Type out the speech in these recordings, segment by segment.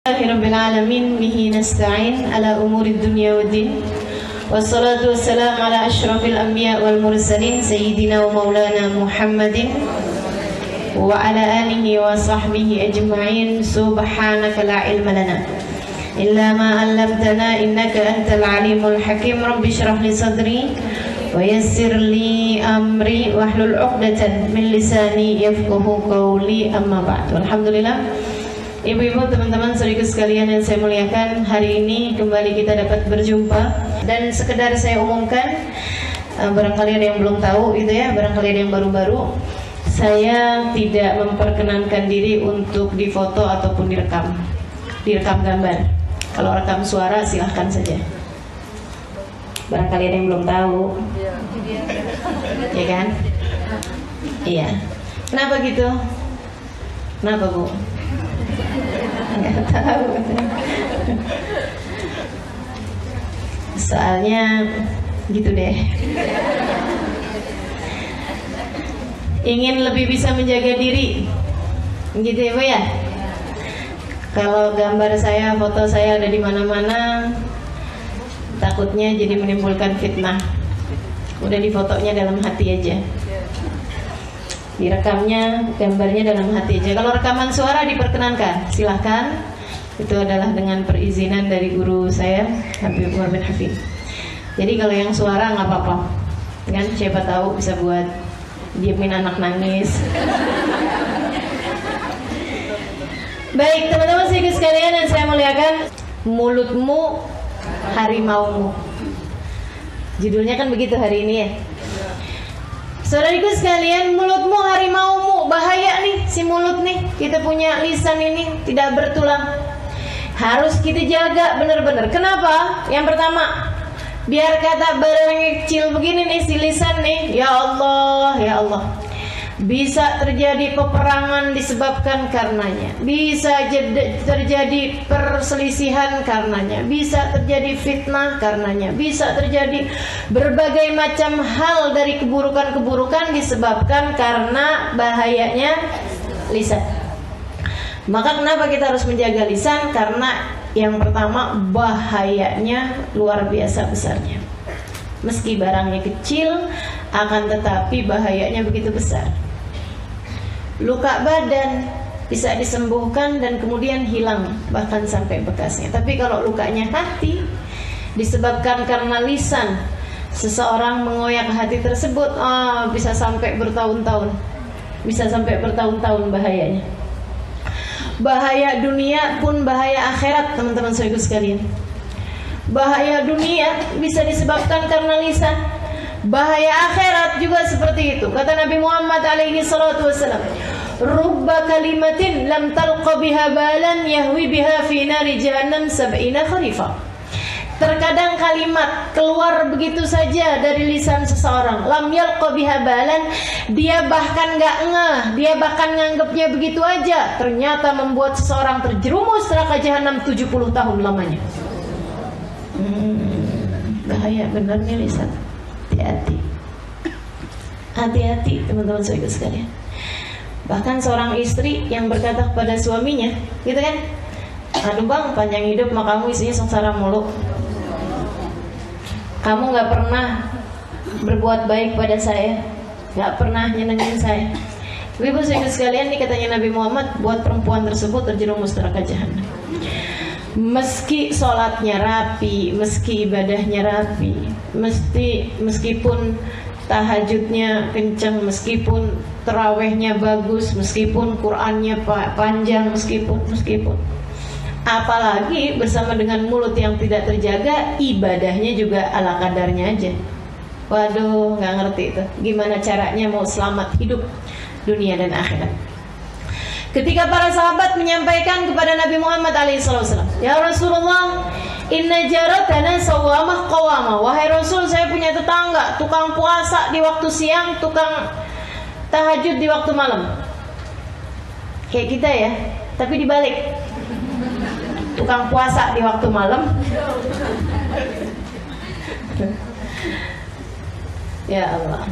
Rabbil alamin bihi nasta'in ala umuri dunya waddin wassalatu wassalamu ala asyrafil anbiya wal mursalin sayyidina wa maulana Muhammadin wa ala alihi wa sahbihi ajma'in. Subhanaka la ilma lana illa ma 'allamtana innaka antal alimul hakim. Rabbi shrah li sadri wa yassir li amri wahlul 'uqdatan min lisani yafqahu qawli. Amma ba'd. Alhamdulillah, ibu-ibu, teman-teman, saudaraku sekalian yang saya muliakan, hari ini kembali kita dapat berjumpa. Dan sekedar saya umumkan, barangkali ada yang belum tahu itu ya, barangkali ada yang baru-baru, saya tidak memperkenankan diri untuk difoto ataupun direkam gambar. Kalau rekam suara silahkan saja. Barangkali ada yang belum tahu, ya kan? Iya. Kenapa gitu? Kenapa, Bu? Nggak tahu. Soalnya gitu deh. Ingin lebih bisa menjaga diri, gitu ya, Bu ya. Kalau gambar saya, foto saya ada di mana-mana, takutnya jadi menimbulkan fitnah. Udah difotonya dalam hati aja, direkamnya, gambarnya dalam hati aja. Kalau rekaman suara diperkenankan, silahkan. Itu adalah dengan perizinan dari guru saya, Habib Umar bin Hafid. Jadi kalau yang suara nggak apa-apa, kan? Siapa tahu bisa buat diemin anak nangis. Baik, teman-teman sekalian yang saya muliakan, mulutmu harimaumu. Judulnya kan begitu hari ini ya. Saudariku sekalian, mulutmu harimaumu. Bahaya nih si mulut nih. Kita punya lisan ini tidak bertulang, harus kita jaga benar-benar. Kenapa? Yang pertama, biar kata barang kecil begini nih si lisan nih, ya Allah, ya Allah, bisa terjadi peperangan disebabkan karenanya, bisa terjadi perselisihan karenanya, bisa terjadi fitnah karenanya, bisa terjadi berbagai macam hal dari keburukan-keburukan disebabkan karena bahayanya lisan. Maka kenapa kita harus menjaga lisan? Karena yang pertama, bahayanya luar biasa besarnya. Meski barangnya kecil, akan tetapi bahayanya begitu besar. Luka badan bisa disembuhkan dan kemudian hilang, bahkan sampai bekasnya. Tapi kalau lukanya hati, disebabkan karena lisan, seseorang mengoyak hati tersebut, bisa sampai bertahun-tahun. Bisa sampai bertahun-tahun bahayanya. Bahaya dunia pun bahaya akhirat, teman-teman saudaraku sekalian. Bahaya dunia bisa disebabkan karena lisan. Bahaya akhirat juga seperti itu. Kata Nabi Muhammad alaihi salatu wassalam, rubba kalimatin lam talqa biha balan yahwi biha fi nari jahannam sab'ina kharifa. Terkadang kalimat keluar begitu saja dari lisan seseorang, lam yalqa biha balan, dia bahkan gak ngeh, dia bahkan nganggapnya begitu aja, ternyata membuat seseorang terjerumus neraka jahanam 70 tahun lamanya. Bahaya benar nih lisan. Hati-hati, hati-hati teman-teman saudara sekalian. Bahkan seorang istri yang berkata kepada suaminya, gitu kan, aduh bang, panjang hidup mah kamu isinya sengsara mulu, kamu gak pernah berbuat baik pada saya, gak pernah nyenengin saya. Ibu saudara sekalian, ini katanya Nabi Muhammad, buat perempuan tersebut terjerumus neraka jahanam. Meski sholatnya rapi, meski ibadahnya rapi, meskipun tahajudnya kencang, meskipun terawihnya bagus, meskipun Qur'annya panjang, meskipun apalagi bersama dengan mulut yang tidak terjaga, ibadahnya juga ala kadarnya aja. Waduh, nggak ngerti itu gimana caranya mau selamat hidup dunia dan akhirat. Ketika para sahabat menyampaikan kepada Nabi Muhammad alaihissalam, ya Rasulullah, inna jaratana sawamah qawamah. Wahai Rasul, saya punya tetangga, tukang puasa di waktu siang, tukang tahajud di waktu malam. Kayak kita ya, tapi dibalik. Tukang puasa di waktu malam. Ya Allah.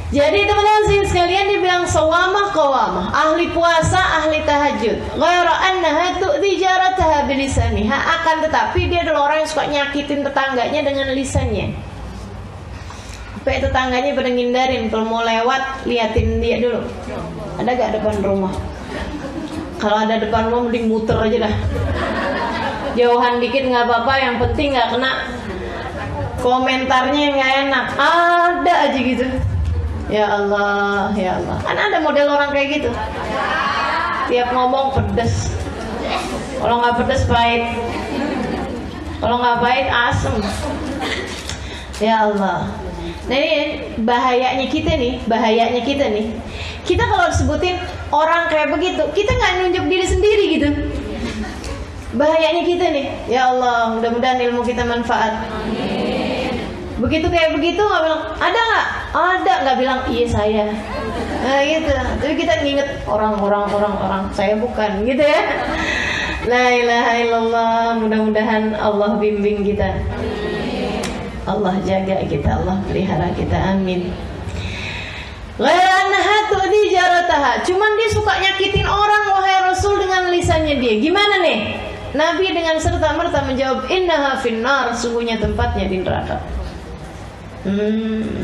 Jadi teman-teman sekalian, dia bilang sawamah qawamah, ahli puasa, ahli tahajud. Ghaira annaha tu'dhi jarataha bilisaniha, akan tetapi dia adalah orang yang suka nyakitin tetangganya dengan lisannya. Sampai tetangganya pada ngindarin, kalau mau lewat liatin dia dulu. Ada gak depan rumah? Kalau ada depan rumah mending muter aja dah. Jauhan dikit nggak apa-apa, yang penting nggak kena komentarnya yang nggak enak. Ada aja gitu. Ya Allah, ya Allah. Kan ada model orang kayak gitu. Tiap ngomong pedes. Kalau nggak pedes pahit. Kalau nggak pahit asem. Ya Allah. Nah ini bahayanya kita nih. Kita kalau disebutin orang kayak begitu, kita nggak nunjuk diri sendiri gitu. Bahayanya kita nih. Ya Allah, mudah-mudahan ilmu kita manfaat. Begitu kayak begitu nggak bilang ada nggak? Ada, nggak bilang iya saya. Nah gitu. Tapi kita nginget orang, saya bukan gitu ya. La ilaha illallah. Mudah-mudahan Allah bimbing kita. Allah jaga kita, Allah pelihara kita. Amin. Cuman dia suka nyakitin orang, wahai Rasul, dengan lisannya dia. Gimana nih? Nabi dengan serta-merta menjawab, innaha finnar, sungguhnya tempatnya di neraka.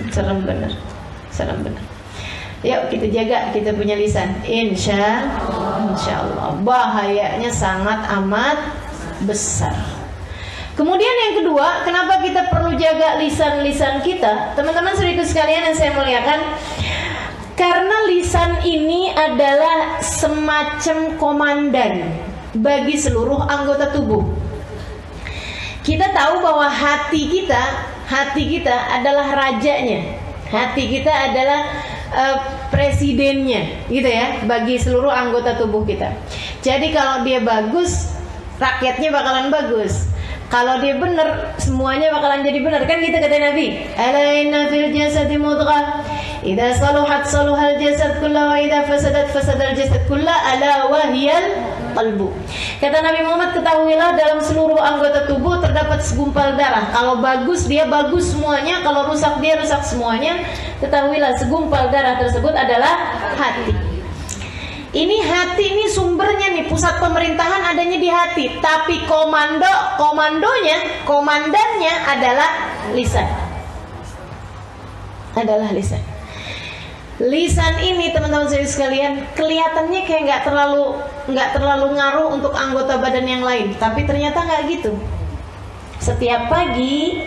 Serem benar. Yuk kita jaga kita punya lisan. Insya Allah. Bahayanya sangat amat besar. Kemudian yang kedua, kenapa kita perlu jaga lisan-lisan kita? Teman-teman saudaraku sekalian yang saya muliakan, karena lisan ini adalah semacam komandan bagi seluruh anggota tubuh. Kita tahu bahwa hati kita adalah rajanya. Hati kita adalah presidennya, gitu ya, bagi seluruh anggota tubuh kita. Jadi kalau dia bagus, rakyatnya bakalan bagus. Kalau dia benar, semuanya bakalan jadi benar. Kan gitu kata Nabi. Ala inna fil jasadi mudghah, idza saluhat saluhal jasad kullahu, wa idza fasadat fasadal jasad kullahu, ala wa hiyal qalbu. Kata Nabi Muhammad, ketahuilah dalam seluruh anggota tubuh terdapat segumpal darah. Kalau bagus dia bagus semuanya, kalau rusak dia rusak semuanya. Ketahuilah segumpal darah tersebut adalah hati. Ini hati, ini sumbernya nih, pusat pemerintahan adanya di hati. Tapi komandannya adalah lisan. Lisan ini teman-teman sekalian, kelihatannya kayak nggak terlalu ngaruh untuk anggota badan yang lain. Tapi ternyata nggak gitu. Setiap pagi,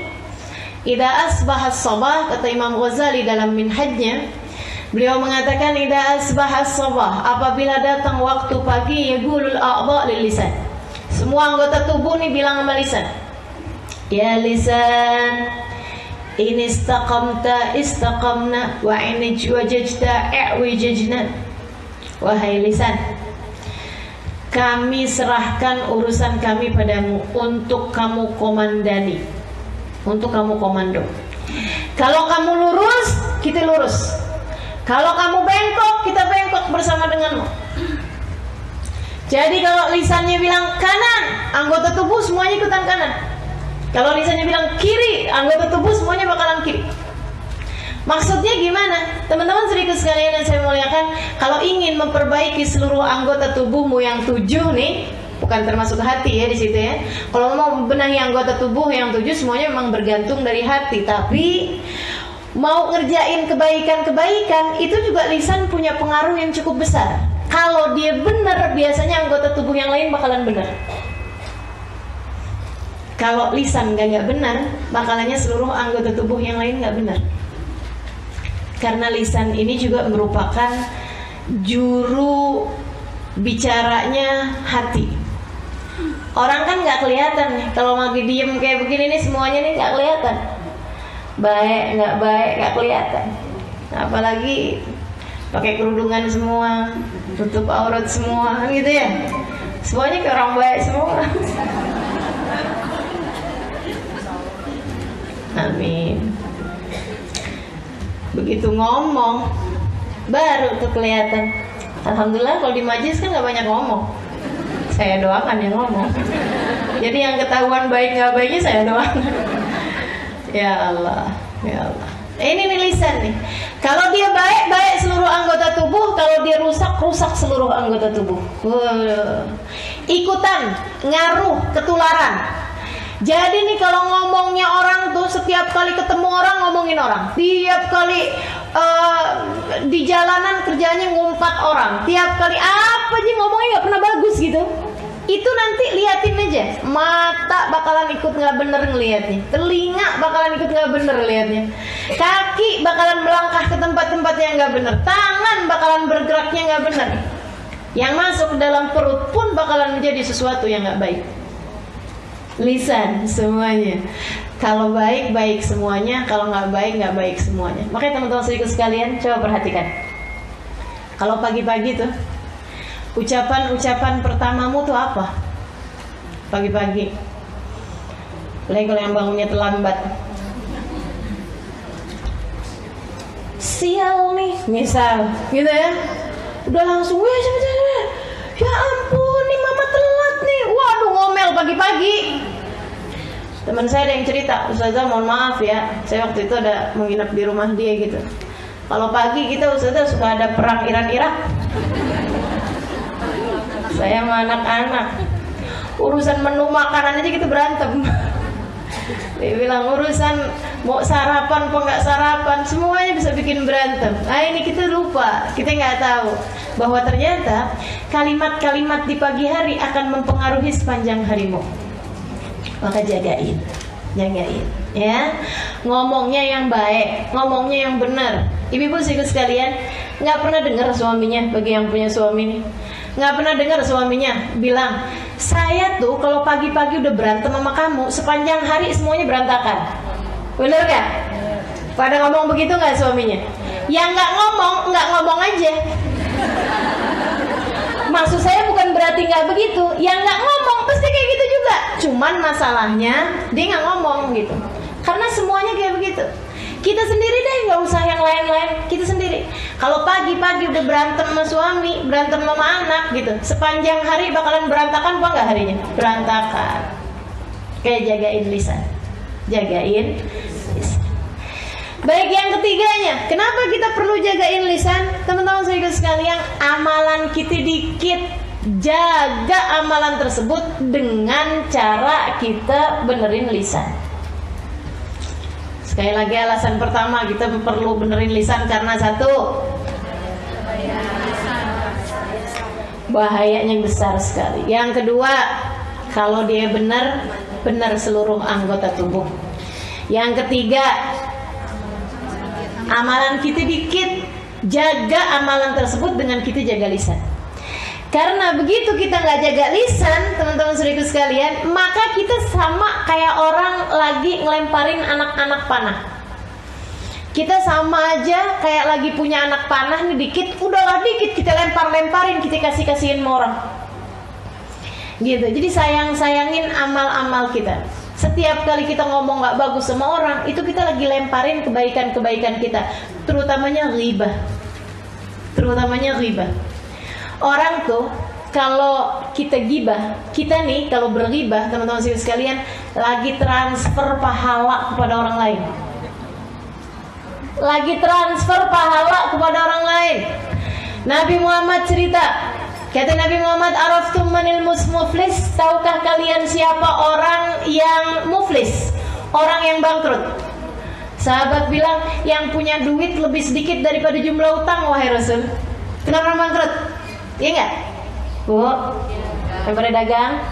idza asbahas sabah, kata Imam Ghazali dalam Minhajnya, beliau mengatakan idza asbahas sabah, apabila datang waktu pagi, yaqulul a'dha lil lisan. Semua anggota tubuh nih bilang sama lisan, ya lisan, in istaqamta istaqamna, wa in wajajta i'wijajna. Wahai lisan, kami serahkan urusan kami padamu untuk kamu komandani, untuk kamu komando. Kalau kamu lurus, kita lurus. Kalau kamu bengkok, kita bengkok bersama denganmu. Jadi kalau lisannya bilang kanan, anggota tubuh semuanya ikutan kanan. Kalau lisannya bilang kiri, anggota tubuh semuanya bakalan kiri. Maksudnya gimana? Teman-teman saudaraku sekalian yang saya muliakan, kalau ingin memperbaiki seluruh anggota tubuhmu yang 7 nih, bukan termasuk hati ya di situ ya. Kalau mau benahi anggota tubuh yang 7, semuanya memang bergantung dari hati. Tapi mau ngerjain kebaikan-kebaikan, itu juga lisan punya pengaruh yang cukup besar. Kalau dia benar, biasanya anggota tubuh yang lain bakalan benar. Kalau lisan nggak benar, bakalannya seluruh anggota tubuh yang lain nggak benar. Karena lisan ini juga merupakan juru bicaranya hati. Orang kan nggak kelihatan nih, kalau lagi diem kayak begini nih, semuanya nih nggak kelihatan. Baik nggak kelihatan. Apalagi pakai kerudungan semua, tutup aurat semua, gitu ya. Semuanya kayak orang baik semua. Amin. Begitu ngomong, baru tuh kelihatan. Alhamdulillah kalau di majlis kan nggak banyak ngomong. Saya doakan yang ngomong. Jadi yang ketahuan baik nggak baiknya saya doakan. Ya Allah, ya Allah. Ini nih lisan nih. Kalau dia baik, baik seluruh anggota tubuh. Kalau dia rusak, rusak seluruh anggota tubuh. Ikutan, ngaruh, ketularan. Jadi nih kalau ngomongnya orang tuh setiap kali ketemu orang ngomongin orang. Tiap kali di jalanan kerjanya ngumpat orang. Tiap kali apa aja ngomongnya nggak pernah bagus gitu. Itu nanti liatin aja. Mata bakalan ikut nggak bener ngelihatnya. Telinga bakalan ikut nggak bener lihatnya. Kaki bakalan melangkah ke tempat-tempat yang nggak bener. Tangan bakalan bergeraknya nggak bener. Yang masuk ke dalam perut pun bakalan menjadi sesuatu yang nggak baik. Lisan semuanya. Kalau baik baik semuanya, kalau nggak baik semuanya. Makanya teman-teman sedikit sekalian coba perhatikan. Kalau pagi-pagi tuh ucapan pertamamu tuh apa? Pagi-pagi. Lagi kalau yang bangunnya terlambat. Sial nih, misal, gitu ya. Udah langsung, ya ampun, nih mama telat nih. Waduh, ngomel pagi-pagi. Teman saya ada yang cerita, Ustazah mohon maaf ya, saya waktu itu ada menginap di rumah dia gitu. Kalau pagi kita Ustazah suka ada perang Iran-Irak. Saya sama anak-anak urusan menu makanan aja kita berantem. Dia bilang urusan mau sarapan apa nggak sarapan semuanya bisa bikin berantem. Nah ini kita lupa, kita nggak tahu bahwa ternyata kalimat-kalimat di pagi hari akan mempengaruhi sepanjang harimu. Maka jagain ya, ngomongnya yang baik, ngomongnya yang benar. Ibu-ibu sekalian, nggak pernah dengar suaminya, bagi yang punya suami nih, nggak pernah dengar suaminya bilang, saya tuh kalau pagi-pagi udah berantem sama kamu, sepanjang hari semuanya berantakan. Bener gak? Pada ngomong begitu nggak suaminya? Yang nggak ngomong aja. Maksud saya bukan berarti nggak begitu, yang nggak ngomong pasti kayak gitu juga. Cuman masalahnya dia nggak ngomong gitu, karena semuanya kayak begitu. Kita sendiri deh, nggak usah yang lain-lain, kita sendiri. Kalau pagi-pagi udah berantem sama suami, berantem sama anak gitu, sepanjang hari bakalan berantakan apa nggak harinya? Berantakan. Kayak jagain lisan, jagain lisan. Baik, yang ketiganya, kenapa kita perlu jagain lisan? Teman-teman sekalian, amalan kita dikit, jaga amalan tersebut dengan cara kita benerin lisan. Sekali lagi alasan pertama kita perlu benerin lisan karena satu, bahayanya besar sekali. Yang kedua, kalau dia benar seluruh anggota tubuh. Yang ketiga, amalan kita dikit, jaga amalan tersebut dengan kita jaga lisan. Karena begitu kita nggak jaga lisan, teman-teman saudaraku sekalian, maka kita sama kayak orang lagi ngelemparin anak-anak panah. Kita sama aja kayak lagi punya anak panah nih dikit, udahlah dikit kita lempar-lemparin, kita kasih-kasihin sama orang. Gitu. Jadi sayangin amal-amal kita. Setiap kali kita ngomong nggak bagus sama orang, itu kita lagi lemparin kebaikan-kebaikan kita, terutamanya ghibah. Orang tuh kalau kita gibah, kita nih kalau berghibah, teman-teman sekalian, lagi transfer pahala kepada orang lain. Nabi Muhammad cerita, kata Nabi Muhammad, araftum manil muflis, tahukah kalian siapa orang yang muflis, orang yang bangkrut? Sahabat bilang, yang punya duit lebih sedikit daripada jumlah utang, wahai Rasul. Kenapa orang bangkrut? Iya enggak? Bu, yang pada dagang.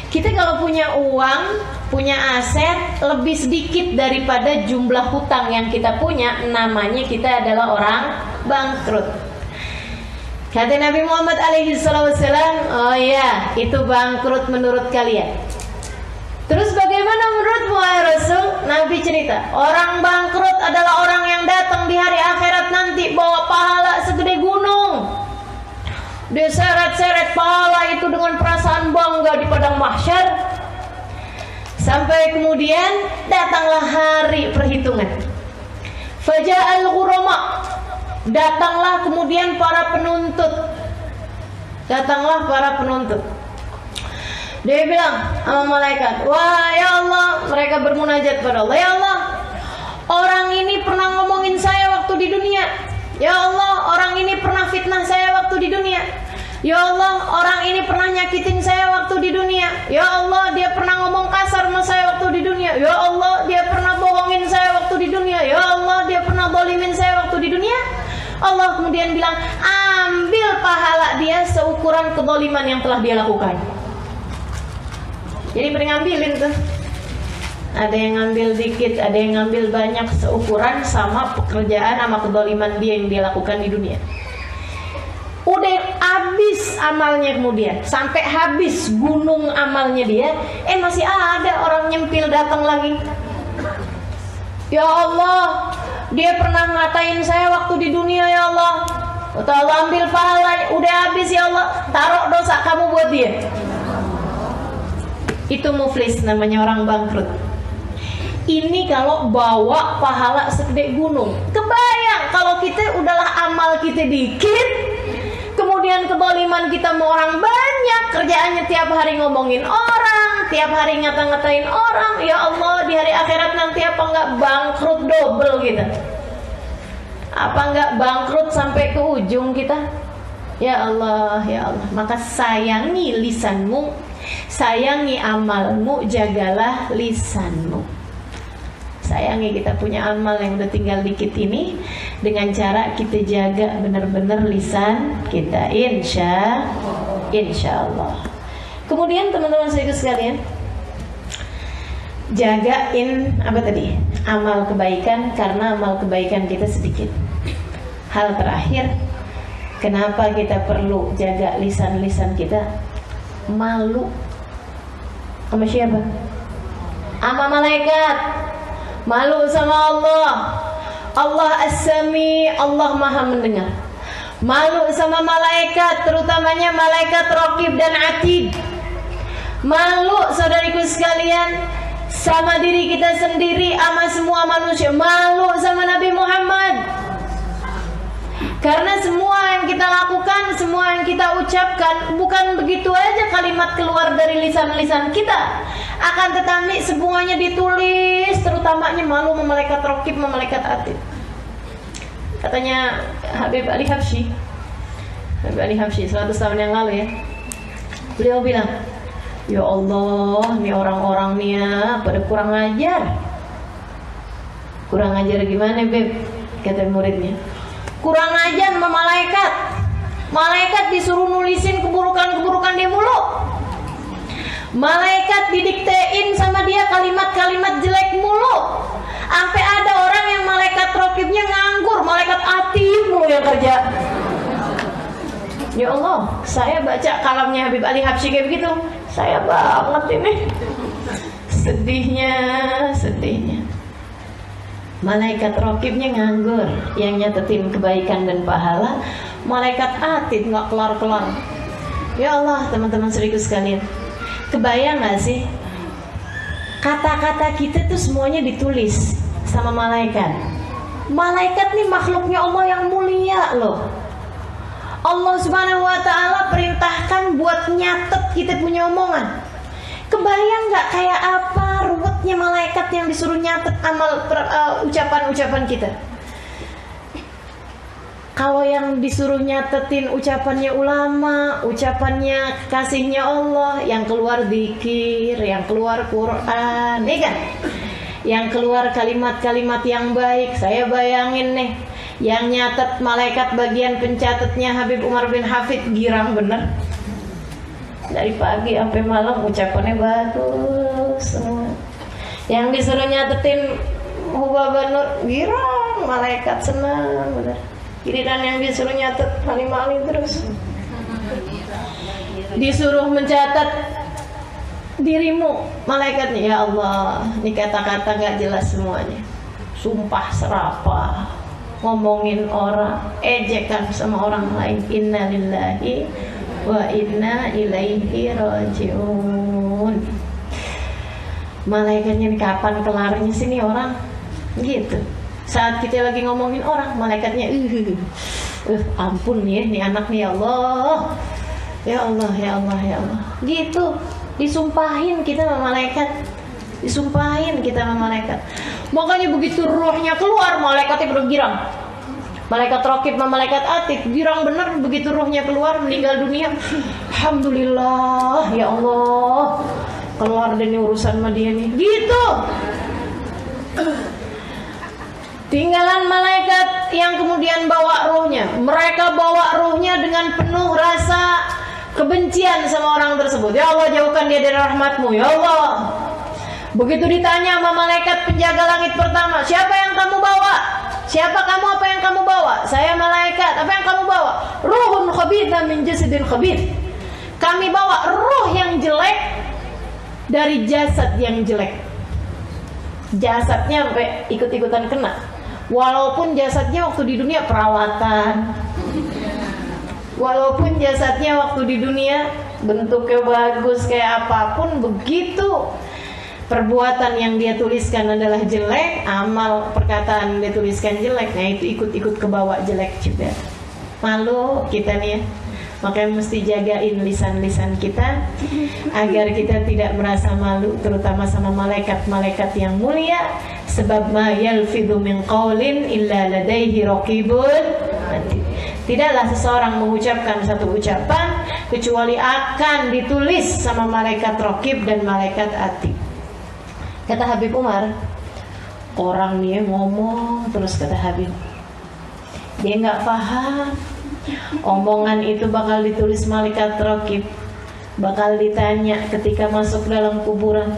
Kita kalau punya uang, punya aset lebih sedikit daripada jumlah hutang yang kita punya, namanya kita adalah orang bangkrut. Kata Nabi Muhammad SAW, oh iya, itu bangkrut menurut kalian. Terus bagaimana menurutmu, wahai Rasul? Nabi cerita, orang bangkrut adalah orang yang datang di hari akhirat nanti bawa pahala segede gunung. Dia seret-seret pahala itu dengan perasaan bangga di padang mahsyar. Sampai kemudian datanglah hari perhitungan. Faja'al ghurama, datanglah kemudian para penuntut. Dia bilang sama malaikat, wah ya Allah, mereka bermunajat pada Allah, ya Allah, orang ini pernah ngomongin saya waktu di dunia. Ya Allah, orang ini pernah fitnah saya waktu di dunia. Ya Allah, orang ini pernah nyakitin saya waktu di dunia. Ya Allah, dia pernah ngomong kasar sama saya waktu di dunia. Ya Allah, dia pernah bohongin saya waktu di dunia. Ya Allah, dia pernah zalimin saya waktu di dunia. Allah kemudian bilang, ambil pahala dia seukuran kezaliman yang telah dia lakukan. Jadi mending ngambilin tuh. Ada yang ngambil dikit, ada yang ngambil banyak, seukuran sama pekerjaan sama kezaliman dia yang dia lakukan di dunia. Udah habis amalnya, kemudian sampai habis gunung amalnya dia, masih ada orang nyempil datang lagi. Ya Allah, dia pernah ngatain saya waktu di dunia. Ya Allah, Allah ambil pahala, udah habis. Ya Allah, taruh dosa kamu buat dia. Itu muflis, namanya orang bangkrut. Ini kalau bawa pahala segede gunung. Kebayang kalau kita udahlah amal kita dikit, kemudian kezaliman kita mau orang banyak, kerjaannya tiap hari ngomongin orang, tiap hari ngata-ngatain orang. Ya Allah, di hari akhirat nanti apa enggak bangkrut double kita? Apa enggak bangkrut sampai ke ujung kita? Ya Allah, ya Allah. Maka sayangi lisanmu, sayangi amalmu, jagalah lisanmu. Sayangi kita punya amal yang udah tinggal dikit ini dengan cara kita jaga benar-benar lisan kita, insya Allah. Kemudian teman-teman saya sekalian, jagain apa tadi? Amal kebaikan, karena amal kebaikan kita sedikit. Hal terakhir, kenapa kita perlu jaga lisan-lisan kita? Malu sama siapa? Sama malaikat. Malu sama Allah. Allah As-Sami, Allah Maha mendengar. Malu sama malaikat, terutamanya malaikat Raqib dan Atid. Malu saudariku sekalian sama diri kita sendiri, sama semua manusia. Malu sama Nabi Muhammad. Karena semua yang kita lakukan, semua yang kita ucapkan, bukan begitu aja kalimat keluar dari lisan-lisan kita, akan tetapi semuanya ditulis, terutamanya malu sama malaikat Raqib, sama malaikat Atid. Katanya Habib Ali Habsyi 100 tahun yang lalu ya, beliau bilang, ya Allah, nih orang-orang nih ya pada kurang ajar. Kurang ajar gimana, Beb? Kata muridnya, kurang ajar sama malaikat. Malaikat disuruh nulisin keburukan-keburukan dia mulu. Malaikat didiktein sama dia kalimat-kalimat jelek mulu. Sampai ada orang yang malaikat Raqibnya nganggur, malaikat Atid mulu yang kerja. Ya Allah, saya baca kalamnya Habib Ali Habsyi kayak begitu, saya banget ini. Sedihnya. Malaikat Raqibnya nganggur, yang nyatetin kebaikan dan pahala. Malaikat Atid nggak kelar-kelar. Ya Allah, teman-teman saudaraku sekalian, kebayang nggak sih? Kata-kata kita tuh semuanya ditulis sama malaikat. Malaikat nih makhluknya Allah yang mulia loh. Allah Subhanahu wa Ta'ala perintahkan buat nyatet kita punya omongan. Kebayang nggak kayak apa ruwetnya malaikat yang disuruh nyatet amal ucapan-ucapan kita? Kalau yang disuruh nyatetin ucapannya ulama, ucapannya kasihnya Allah, yang keluar zikir, yang keluar Quran, nih kan? Yang keluar kalimat-kalimat yang baik. Saya bayangin nih, yang nyatet malaikat bagian pencatatnya Habib Umar bin Hafid, girang bener. Dari pagi sampai malam ucapannya bagus semua. Yang disuruh nyatetin Hubaba Nur, girang, malaikat senang bener. Giliran yang disuruh nyatet mali-mali terus. Disuruh mencatat dirimu, malaikatnya, ya Allah, ini kata-kata gak jelas semuanya. Sumpah serapah, ngomongin orang, ejekan sama orang lain. Inna lillahi wa inna ilaihi rajiun. Malaikatnya ini kapan kelarnya sini orang? Gitu. Saat kita lagi ngomongin orang, malaikatnya ampun ya, nih anak nih, ya Allah. Ya Allah, ya Allah, ya Allah. Gitu, disumpahin kita sama malaikat. Disumpahin kita sama malaikat. Makanya begitu ruhnya keluar, malaikatnya bergirang. Malaikat Raqib sama malaikat Atid girang bener begitu ruhnya keluar, meninggal dunia. Alhamdulillah, ya Allah, keluar dari urusan sama dia nih. Gitu. Tinggalan malaikat yang kemudian bawa ruhnya. Mereka bawa ruhnya dengan penuh rasa kebencian sama orang tersebut. Ya Allah, jauhkan dia dari rahmat-Mu, ya Allah. Begitu ditanya sama malaikat penjaga langit pertama, siapa yang kamu bawa? Siapa kamu, apa yang kamu bawa? Saya malaikat, apa yang kamu bawa? Ruhun khabitha min jasadin khabith. Kami bawa ruh yang jelek dari jasad yang jelek. Jasadnya sampai ikut-ikutan kena. Walaupun jasadnya waktu di dunia perawatan, walaupun jasadnya waktu di dunia bentuknya bagus kayak apapun, begitu perbuatan yang dia tuliskan adalah jelek, amal perkataan yang dia tuliskan jelek, nah itu ikut-ikut kebawa jelek juga. Malu kita nih ya. Makanya mesti jagain lisan-lisan kita agar kita tidak merasa malu, terutama sama malaikat-malaikat yang mulia. Sebab ma yalfidhu min qaulin illa ladaihi raqibun atid. Tidaklah seseorang mengucapkan satu ucapan kecuali akan ditulis sama malaikat Raqib dan malaikat Atid. Kata Habib Umar, orang dia ngomong terus, kata Habib, dia nggak paham. Omongan itu bakal ditulis malaikat Raqib, bakal ditanya ketika masuk dalam kuburan,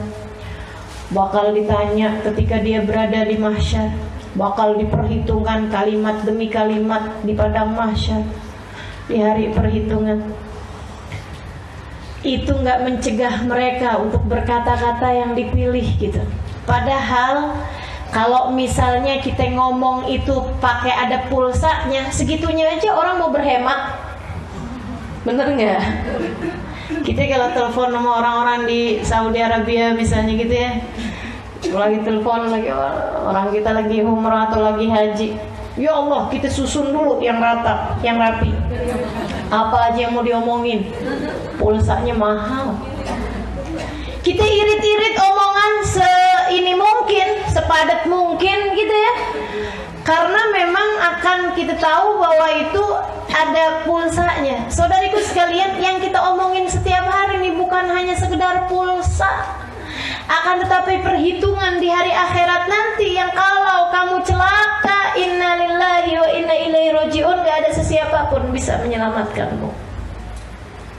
bakal ditanya ketika dia berada di mahsyar, bakal diperhitungkan kalimat demi kalimat di padang mahsyar di hari perhitungan. Itu nggak mencegah mereka untuk berkata-kata yang dipilih gitu. Padahal kalau misalnya kita ngomong itu pakai ada pulsanya, segitunya aja orang mau berhemat. Bener nggak? Kita kalau telepon sama orang-orang di Saudi Arabia misalnya gitu ya, lagi telepon lagi orang kita lagi umrah atau lagi haji, ya Allah kita susun dulu yang rata, yang rapi. Apa aja yang mau diomongin, pulsanya mahal. Kita irit-irit omongan seini mungkin, sepadat mungkin gitu ya. Karena memang akan kita tahu bahwa itu ada pulsanya. Saudariku sekalian, yang kita omongin setiap hari ini bukan hanya sekedar pulsa. Akan tetapi perhitungan di hari akhirat nanti yang kalau kamu celaka, innalillahi wa inna ilaihi rajiun, gak ada sesiapa pun bisa menyelamatkanmu.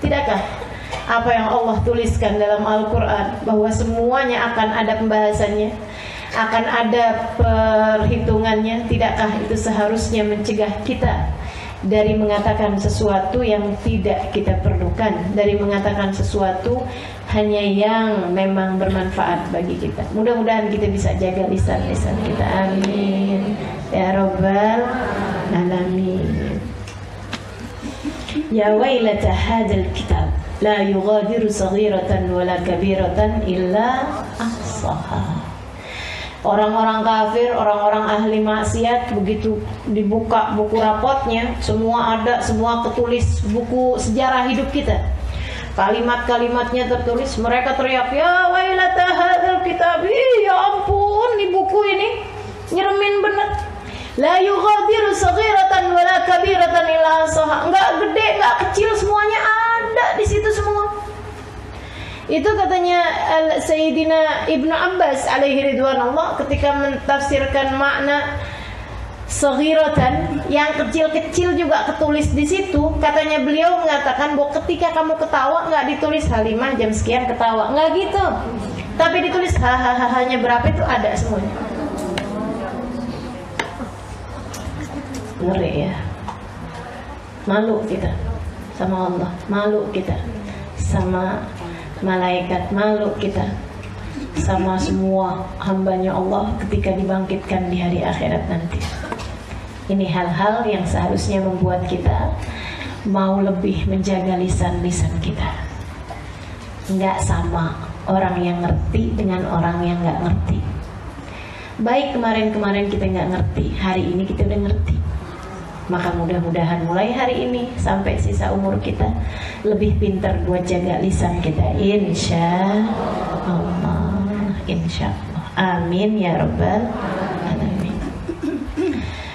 Tidakkah apa yang Allah tuliskan dalam Al-Quran bahwa semuanya akan ada pembahasannya, akan ada perhitungannya? Tidakkah itu seharusnya mencegah kita dari mengatakan sesuatu yang tidak kita perlukan, dari mengatakan sesuatu hanya yang memang bermanfaat bagi kita? Mudah-mudahan kita bisa jaga lisan-lisan kita. Amin ya rabbal alamin. Ya wailata hadzal kitab la yughadiru saghiratan wala kabiratan illa ahsaha. Orang-orang kafir, orang-orang ahli maksiat, begitu dibuka buku rapotnya, semua ada, semua ketulis, buku sejarah hidup kita, kalimat-kalimatnya tertulis. Mereka teriak, ya wailata hadzal kitab, ya ampun, di buku ini nyeremin bener. La yughadiru saghiratan wala kabiratan illa ahsaha. Enggak gede, enggak kecil, semuanya ada di situ semua. Itu katanya Sayyidina Ibnu Abbas alaihi ridwanullah ketika mentafsirkan makna saghiratan, yang kecil-kecil juga ketulis di situ. Katanya beliau mengatakan bahwa ketika kamu ketawa nggak ditulis Halimah jam sekian ketawa, nggak gitu, tapi ditulis hahaha-nya berapa, itu ada semuanya. Ngeri ya. Malu kita sama Allah, malu kita sama malaikat, malu kita sama semua hambanya Allah ketika dibangkitkan di hari akhirat nanti. Ini hal-hal yang seharusnya membuat kita mau lebih menjaga lisan-lisan kita. Nggak sama orang yang ngerti dengan orang yang nggak ngerti. Baik kemarin-kemarin kita nggak ngerti, hari ini kita udah ngerti. Maka mudah-mudahan mulai hari ini sampai sisa umur kita lebih pintar buat jaga lisan kita, insya Allah. insyaallah. Amin ya rabbal alamin.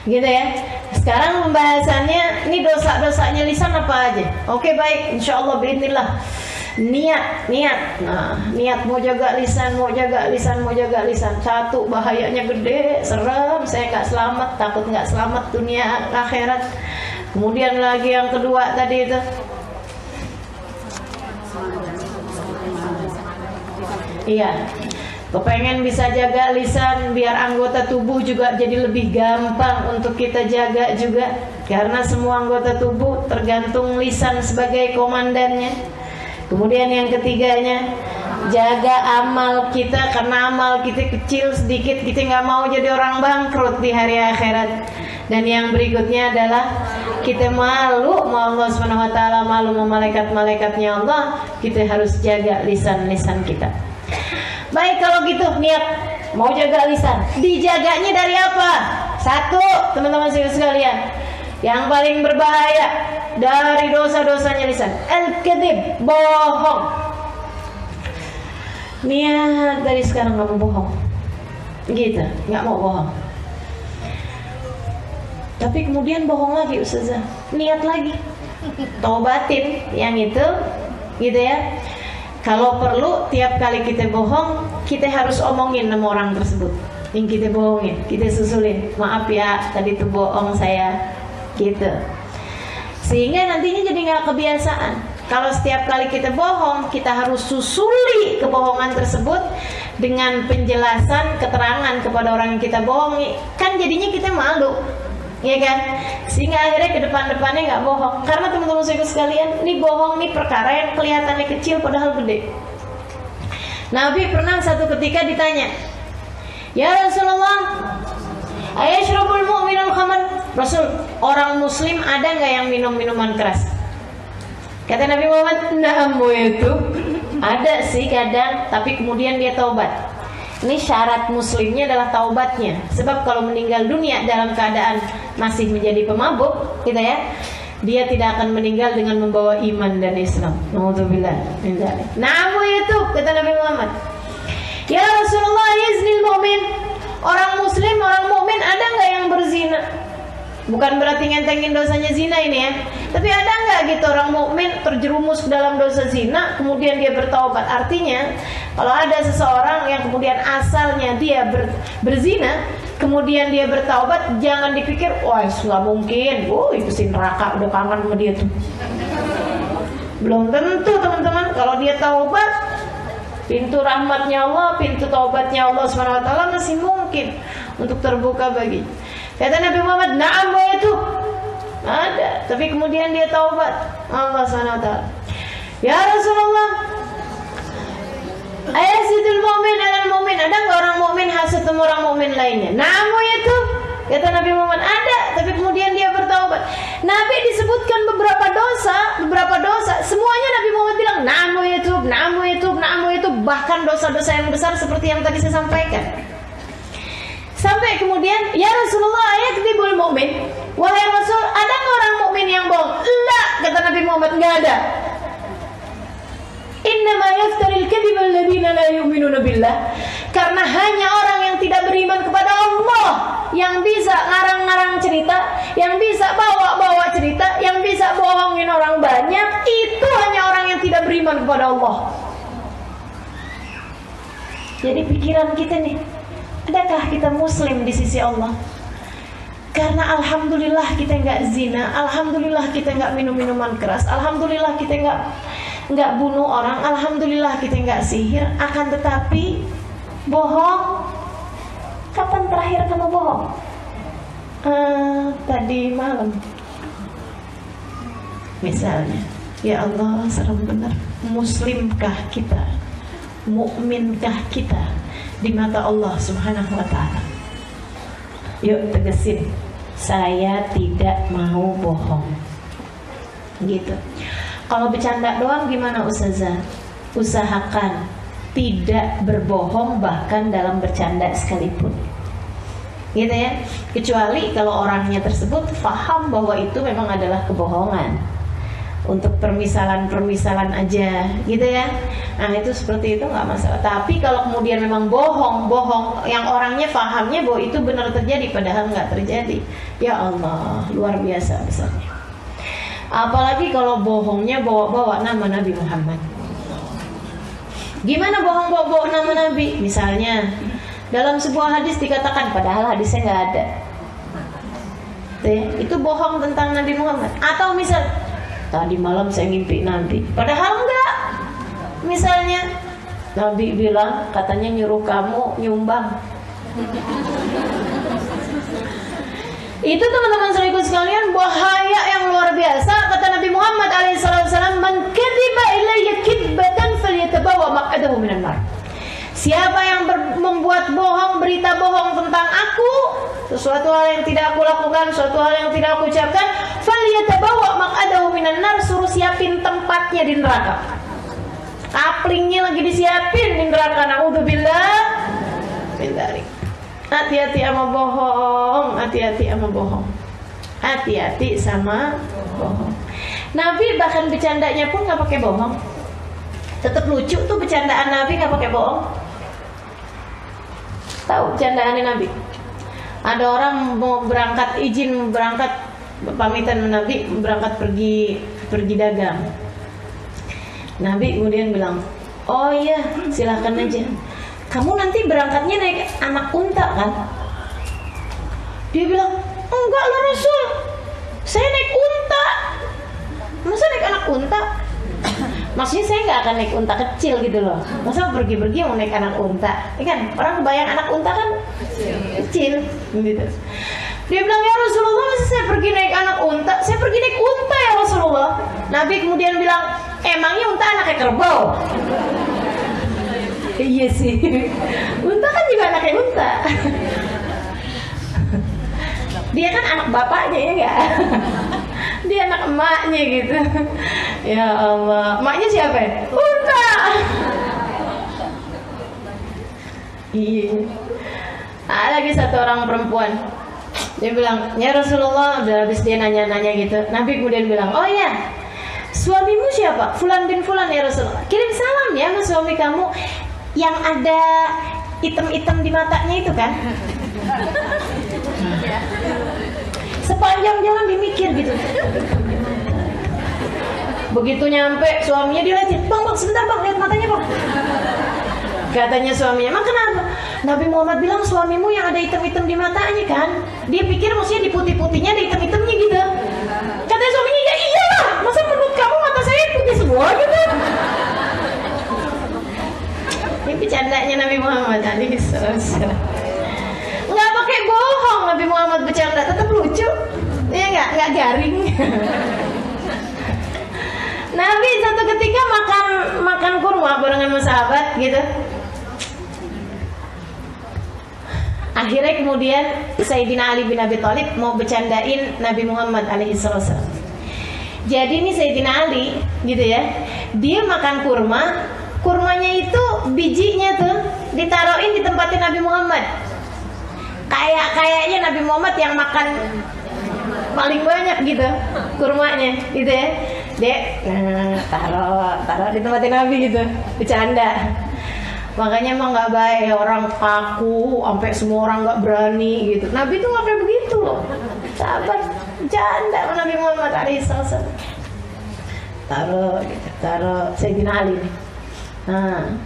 Gitu ya. Sekarang pembahasannya ini dosa-dosanya lisan apa aja. Oke, baik, insyaallah bismillah. Niat. Nah, niat mau jaga lisan. Satu, bahayanya gede, serem, saya nggak selamat, takut nggak selamat dunia akhirat. Kemudian lagi yang kedua tadi itu, iya, kepengen bisa jaga lisan biar anggota tubuh juga jadi lebih gampang untuk kita jaga juga. Karena semua anggota tubuh tergantung lisan sebagai komandannya. Kemudian yang ketiganya, jaga amal kita. Karena amal kita kecil sedikit, kita nggak mau jadi orang bangkrut di hari akhirat. Dan yang berikutnya adalah kita malu sama Allah Subhanahu wa taala, malu sama malaikat-malaikatnya Allah. Kita harus jaga lisan-lisan kita. Baik, kalau gitu niat mau jaga lisan. Dijaganya dari apa? Satu, teman-teman sekalian, yang paling berbahaya dari dosa-dosanya lisan, al-kadzib, bohong. Niat dari sekarang nggak mau bohong, gitu, nggak mau bohong. Tapi kemudian bohong lagi, ustazah. Niat lagi, taubatin yang itu, gitu ya. Kalau perlu tiap kali kita bohong, kita harus omongin sama orang tersebut yang kita bohongin, kita susulin, maaf ya, tadi itu bohong saya, gitu. Sehingga nantinya jadi nggak kebiasaan. Kalau setiap kali kita bohong, kita harus susuli kebohongan tersebut dengan penjelasan, keterangan kepada orang yang kita bohongi. Kan jadinya kita malu, ya kan? Sehingga akhirnya ke depan-depannya nggak bohong. Karena teman-teman saya sekalian, ini bohong nih perkara yang kelihatannya kecil padahal gede. Nabi pernah satu ketika ditanya, ya Rasulullah, ayashrabul mu'minul khamar? Rasul, orang muslim ada nggak yang minum minuman keras? Kata Nabi Muhammad, na'am itu ada sih kadang, tapi kemudian dia taubat. Ini syarat muslimnya adalah taubatnya. Sebab kalau meninggal dunia dalam keadaan masih menjadi pemabuk, gitu ya, dia tidak akan meninggal dengan membawa iman dan Islam. Nauzubillah min dzalik. Na'am itu, kata Nabi Muhammad. Ya Rasulullah, yaznil mu'min. Orang muslim, orang mukmin ada nggak yang berzina? Bukan berarti ngentengin dosanya zina ini ya, tapi ada nggak gitu orang mukmin terjerumus ke dalam dosa zina kemudian dia bertaubat? Artinya kalau ada seseorang yang kemudian asalnya dia berzina kemudian dia bertaubat, jangan dipikir wah nggak mungkin, itu si neraka udah kangen sama dia tuh. Belum tentu teman-teman. Kalau dia taubat, pintu rahmatnya Allah, pintu taubatnya Allah SWT masih mungkin untuk terbuka bagi. Kata Nabi Muhammad, na'am itu ada, tapi kemudian dia taubat Allah SWT. Ya Rasulullah, ayasidul mu'min alal mu'min, ada nggak orang mu'min hasad sama orang mu'min lainnya? Na'am itu, kata Nabi Muhammad, ada, tapi kemudian dia bertaubat. Nabi disebutkan beberapa dosa, semuanya Nabi Muhammad bilang na'am itu, bahkan dosa-dosa yang besar seperti yang tadi saya sampaikan. Sampai kemudian, ya Rasulullah, ayakdzibul mu'min. Wahai Rasul, ada nggak orang mukmin yang bohong? Enggak, kata Nabi Muhammad, enggak ada. Innama yaftaril kadhiba alladziina la yu'minuna billah. Karena hanya orang yang tidak beriman kepada Allah yang bisa ngarang-ngarang cerita, yang bisa bawa-bawa cerita, yang bisa bohongin orang banyak. Itu hanya orang yang tidak beriman kepada Allah. Jadi pikiran kita nih, adakah kita muslim di sisi Allah? Karena alhamdulillah kita nggak zina, alhamdulillah kita nggak minum minuman keras, alhamdulillah kita nggak bunuh orang, alhamdulillah kita nggak sihir. Akan tetapi bohong. Kapan terakhir kamu bohong? Tadi malam misalnya. Ya Allah, serem benar. Muslimkah kita? Mukminkah kita di mata Allah Subhanahu wa ta'ala? Yuk tegesin, saya tidak mau bohong. Gitu. Kalau bercanda doang gimana Ustazah? Usahakan tidak berbohong bahkan dalam bercanda sekalipun. Gitu ya. Kecuali kalau orangnya tersebut paham bahwa itu memang adalah kebohongan. untuk permisalan aja gitu ya. Nah itu seperti itu nggak masalah. Tapi kalau kemudian memang bohong yang orangnya fahamnya bahwa itu benar terjadi padahal nggak terjadi, ya Allah, luar biasa besarnya. Apalagi kalau bohongnya bawa-bawa nama Nabi Muhammad. Gimana bohong bawa-bawa nama Nabi? Misalnya dalam sebuah hadis dikatakan padahal hadisnya nggak ada, itu bohong tentang Nabi Muhammad. Atau misal tadi malam saya ngimpi Nabi, padahal enggak. Misalnya Nabi bilang katanya nyuruh kamu nyumbang. Itu teman-teman saudaraku sekalian bahaya yang luar biasa. Kata Nabi Muhammad alaihissalam, "Man kadziba ilayya kidbatan falyatabawa maq'adahu minan nar." Siapa yang membuat bohong, berita bohong tentang aku, sesuatu hal yang tidak aku lakukan, sesuatu hal yang tidak aku ucapkan, falyatabawa maq'adahu minan nar, suruh siapin tempatnya di neraka. Kaplingnya lagi disiapin di neraka. Naudzubillah min dzalik. Hati-hati sama bohong, hati-hati sama bohong. Hati-hati sama bohong. Nabi bahkan bercandanya pun nggak pakai bohong. Tetap lucu tuh bercandaan Nabi, nggak pakai bohong. Tahu bercandaannya Nabi? Ada orang mau berangkat, izin berangkat, pamitan Nabi berangkat pergi dagang. Nabi kemudian bilang, "Oh iya, silahkan aja. Kamu nanti berangkatnya naik anak unta kan?" Dia bilang, "Enggak lah Rasul, saya naik unta." "Masa naik anak unta?" Maksudnya saya nggak akan naik unta kecil gitu loh. Masa pergi-pergi mau naik anak unta? Ya kan orang kebayang anak unta kan kecil gitu. Dia bilang, "Ya Rasulullah, masa saya pergi naik anak unta? Saya pergi naik unta ya Rasulullah." Nabi kemudian bilang, "Emangnya unta anaknya kerbau?" Iya sih, unta kan juga anaknya unta. Dia kan anak bapaknya ya enggak? Dia anak emaknya gitu. Ya Allah, emaknya siapa ya? Unta. Iya. Ada lagi satu orang perempuan. Dia bilang, "Ya Rasulullah," udah habis dia nanya-nanya gitu. Nabi kemudian bilang, "Oh ya, suamimu siapa? Fulan bin Fulan ya Rasulullah. Kirim salam ya sama suami kamu yang ada item-item di matanya itu kan." Sepanjang jalan dimikir gitu. Begitu nyampe suaminya dilihatin, "Bang, sebentar bang, lihat matanya bang." Katanya suaminya, "Emang kenapa?" "Nabi Muhammad bilang suamimu yang ada item-item di matanya kan." Dia pikir maksudnya di putih-putihnya ada item-itemnya gitu. Katanya suaminya, "Ya iyalah, masa menurut kamu mata saya putih semua gitu?" Ini bercandanya Nabi Muhammad alaihissalam. Nggak pakai bohong Nabi Muhammad bercanda, tetap lucu. Ya nggak garing. Nabi satu ketika makan kurma barengan sama sahabat gitu. Akhirnya kemudian Sayyidina Ali bin Abi Thalib mau bercandain Nabi Muhammad alaihissalam. Jadi ini Sayyidina Ali gitu ya, dia makan kurmanya itu bijinya tuh ditaruhin di tempatnya Nabi Muhammad. Kayaknya Nabi Muhammad yang makan paling banyak gitu kurmanya gitu ya. Dek, taruh di tempatnya Nabi gitu, bercanda. Makanya emang nggak baik orang kaku, sampai semua orang nggak berani gitu. Nabi tuh nggak kayak begitu loh, sabar, bercanda sama Nabi Muhammad alaihissalam. Taruh Sayyidina Ali nih. Nah,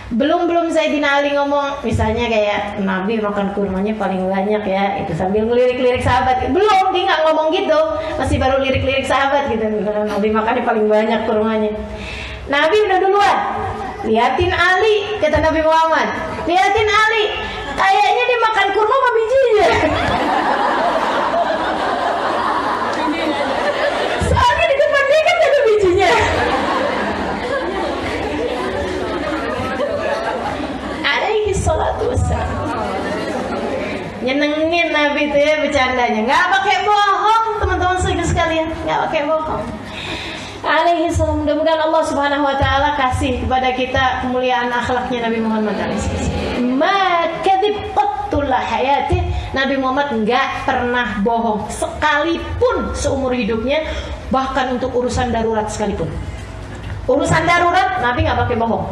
belum Sayyidina Ali ngomong, misalnya kayak Nabi makan kurmanya paling banyak ya, itu sambil ngelirik-lirik sahabat. Belum, dia nggak ngomong gitu, masih baru lirik-lirik sahabat gitu. Nabi makannya paling banyak kurmanya. Nabi udah duluan, liatin Ali, kata Nabi Muhammad, liatin Ali, kayaknya dia makan kurma sama bijinya. Soalnya di depan dia kan ada bijinya. Salatu wassalam. Nyenengin Nabi itu ya bercandanya, nggak pakai bohong teman-teman sekalian, nggak pakai bohong. Alaihissalam. Mudah-mudahan Allah Subhanahu Wa Taala kasih kepada kita kemuliaan akhlaknya Nabi Muhammad alaihissalam. Ma kadzib qattulah hayati. Nabi Muhammad nggak pernah bohong sekalipun seumur hidupnya, bahkan untuk urusan darurat sekalipun. Urusan darurat Nabi nggak pakai bohong.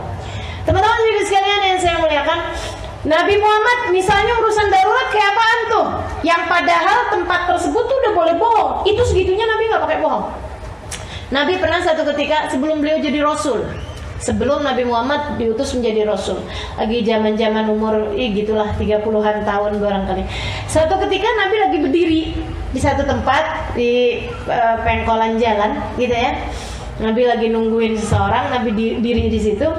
Teman-teman juga sekalian yang saya muliakan, Nabi Muhammad misalnya urusan darurat kayak apaan tuh? Yang padahal tempat tersebut tuh udah boleh bohong. Itu segitunya Nabi nggak pakai bohong. Nabi pernah satu ketika sebelum beliau jadi Rasul, sebelum Nabi Muhammad diutus menjadi Rasul, lagi zaman-zaman umur gitulah 30-an tahun barangkali. Suatu ketika Nabi lagi berdiri di satu tempat di pengkolan jalan gitu ya. Nabi lagi nungguin seseorang, Nabi diri di situ.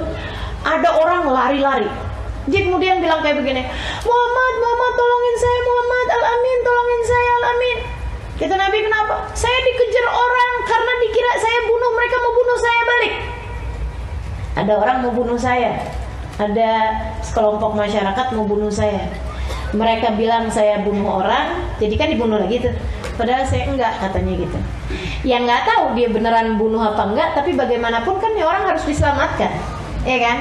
Ada orang lari-lari. Dia kemudian bilang kayak begini, Muhammad, Muhammad tolongin saya, Muhammad, Al-Amin tolongin saya, Al-Amin. Kata Nabi, kenapa? Saya dikejar orang karena dikira saya bunuh, mereka mau bunuh saya balik. Ada orang mau bunuh saya, ada sekelompok masyarakat mau bunuh saya. Mereka bilang saya bunuh orang, jadi kan dibunuh lagi tuh. Padahal saya enggak, katanya gitu. Yang nggak tahu dia beneran bunuh apa enggak, tapi bagaimanapun kan ya orang harus diselamatkan, ya kan?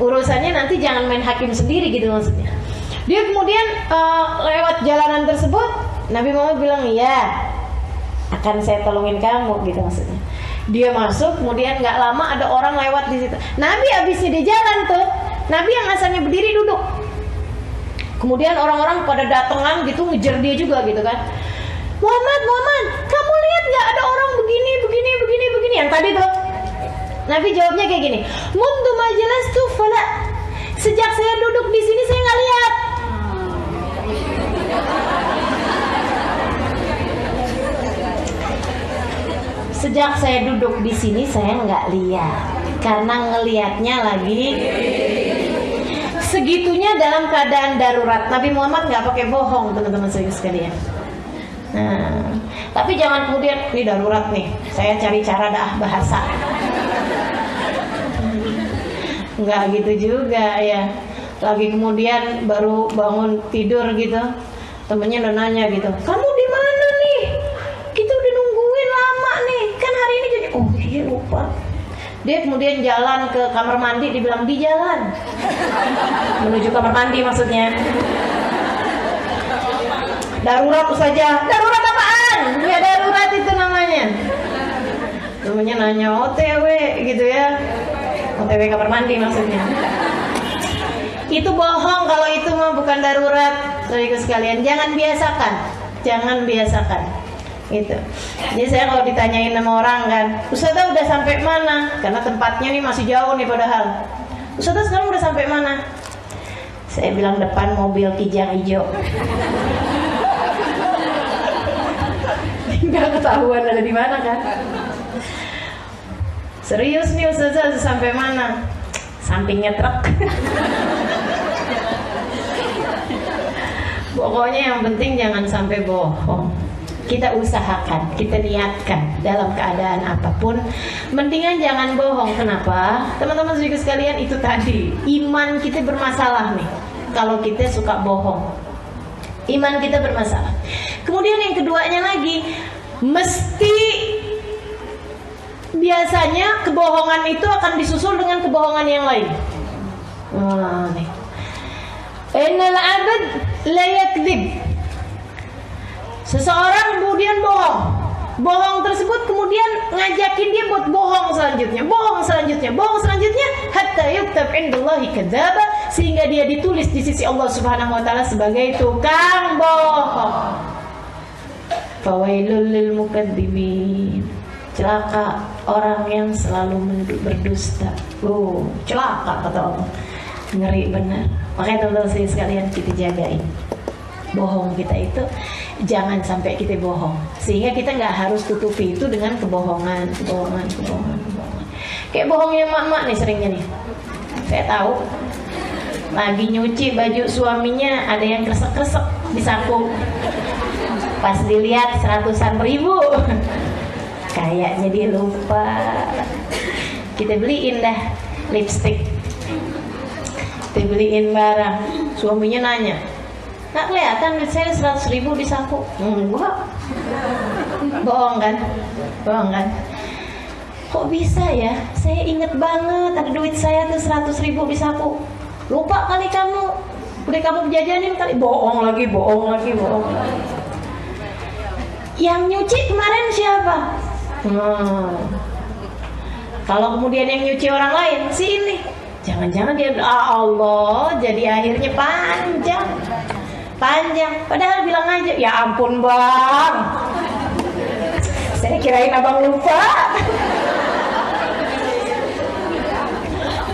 Urusannya nanti jangan main hakim sendiri gitu maksudnya. Dia kemudian lewat jalanan tersebut, Nabi Muhammad bilang, iya, akan saya tolongin kamu gitu maksudnya. Dia masuk, kemudian nggak lama ada orang lewat di situ. Nabi abisnya dia jalan tuh, Nabi yang asalnya berdiri duduk. Kemudian orang-orang pada datangan gitu ngejar dia juga gitu kan. Muhammad, Muhammad, kamu lihat nggak ada orang begini, begini yang tadi tuh? Nabi jawabnya kayak gini, mundu majalastu fala. Sejak saya duduk di sini saya nggak lihat. Sejak saya duduk di sini saya nggak lihat, karena ngelihatnya lagi. Segitunya dalam keadaan darurat. Nabi Muhammad nggak pakai bohong, teman-teman sekalian. Nah, tapi jangan kemudian ini darurat nih, saya cari cara dah bahasa. Nggak gitu juga ya. Lagi kemudian baru bangun tidur gitu, temennya udah nanya gitu, kamu di mana nih? Kita udah nungguin lama nih, kan hari ini jadi. Oh iya lupa. Dia kemudian jalan ke kamar mandi, dibilang di jalan menuju kamar mandi maksudnya. Darurat saja. Darurat apaan? Ya darurat itu namanya. Namanya nanya OTW gitu ya. OTW kamar mandi maksudnya. Itu bohong kalau itu mah bukan darurat. Saudara sekalian, jangan biasakan. Jangan biasakan. Gitu. Jadi saya kalau ditanyain sama orang kan, Ustazah udah sampai mana? Karena tempatnya nih masih jauh nih padahal. Ustazah sekarang udah sampai mana? Saya bilang depan mobil kijang hijau. Nggak ketahuan ada di mana kan? Serius nih Ustazah sampai mana? Sampingnya truk. Pokoknya yang penting jangan sampai bohong. Kita usahakan, kita niatkan dalam keadaan apapun. Mendingan jangan bohong. Kenapa? Teman-teman juga sekalian, itu tadi iman kita bermasalah nih. Kalau kita suka bohong, iman kita bermasalah. Kemudian yang keduanya lagi, mesti biasanya kebohongan itu akan disusul dengan kebohongan yang lain. Nih. Innal abad la yakdzib. Seseorang kemudian bohong. Bohong tersebut kemudian ngajakin dia buat bohong selanjutnya, hatta yuktab indallahi kadzaba, sehingga dia ditulis di sisi Allah Subhanahu wa taala sebagai tukang bohong. Fawailul lil mukadzibin. Celaka orang yang selalu berdusta. Celaka kata Allah. Ngeri benar. Makanya teman-teman sekalian, kita jagain bohong kita itu, jangan sampai kita bohong, sehingga kita nggak harus tutupi itu dengan kebohongan. Kayak bohongnya mak-mak nih seringnya nih. Saya tahu lagi nyuci baju suaminya, ada yang kresek-kresek di saku. Pas dilihat 100-an ribu, kayaknya dia lupa. Kita beliin dah lipstick, kita beliin barang. Suaminya nanya, nggak kelihatan duit saya 100 ribu di saku. Enggak. Bohong kan? Kok bisa ya? Saya inget banget ada duit saya tuh 100 ribu di saku. Lupa kali kamu. Udah kamu jajanin kali. Bohong lagi. Yang nyuci kemarin siapa? Kalau kemudian yang nyuci orang lain, si ini, jangan-jangan dia Allah, jadi akhirnya panjang. Padahal bilang aja, ya ampun bang, saya kirain abang lupa.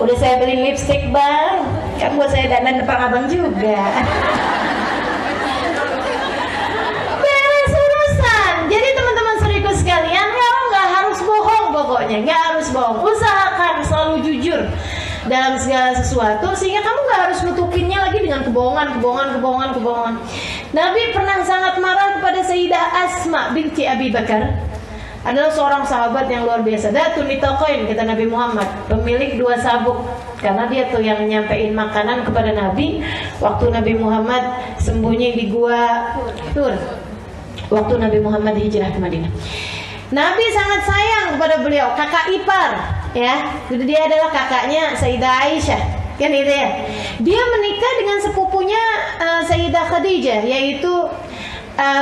Udah saya beli lipstick bang, kan buat saya dandan depan abang juga. Beres urusan. Jadi teman-teman saudaraku sekalian, kamu nggak harus bohong pokoknya, nggak harus bohong. Usahakan selalu jujur dalam segala sesuatu, sehingga kamu nggak harus nutupinnya lagi dengan kebohongan. Nabi pernah sangat marah kepada Sayyidah Asma binti Abi Bakar. Adalah seorang sahabat yang luar biasa. Datun nitaqain, kata Nabi Muhammad, pemilik 2 sabuk. Karena dia tuh yang nyampein makanan kepada Nabi waktu Nabi Muhammad sembunyi di gua Tur, waktu Nabi Muhammad hijrah ke Madinah. Nabi sangat sayang kepada beliau, kakak ipar, ya. Jadi dia adalah kakaknya Sayyidah Aisyah, kan itu ya. Dia menikah dengan sepupunya Sayyidah Khadijah, yaitu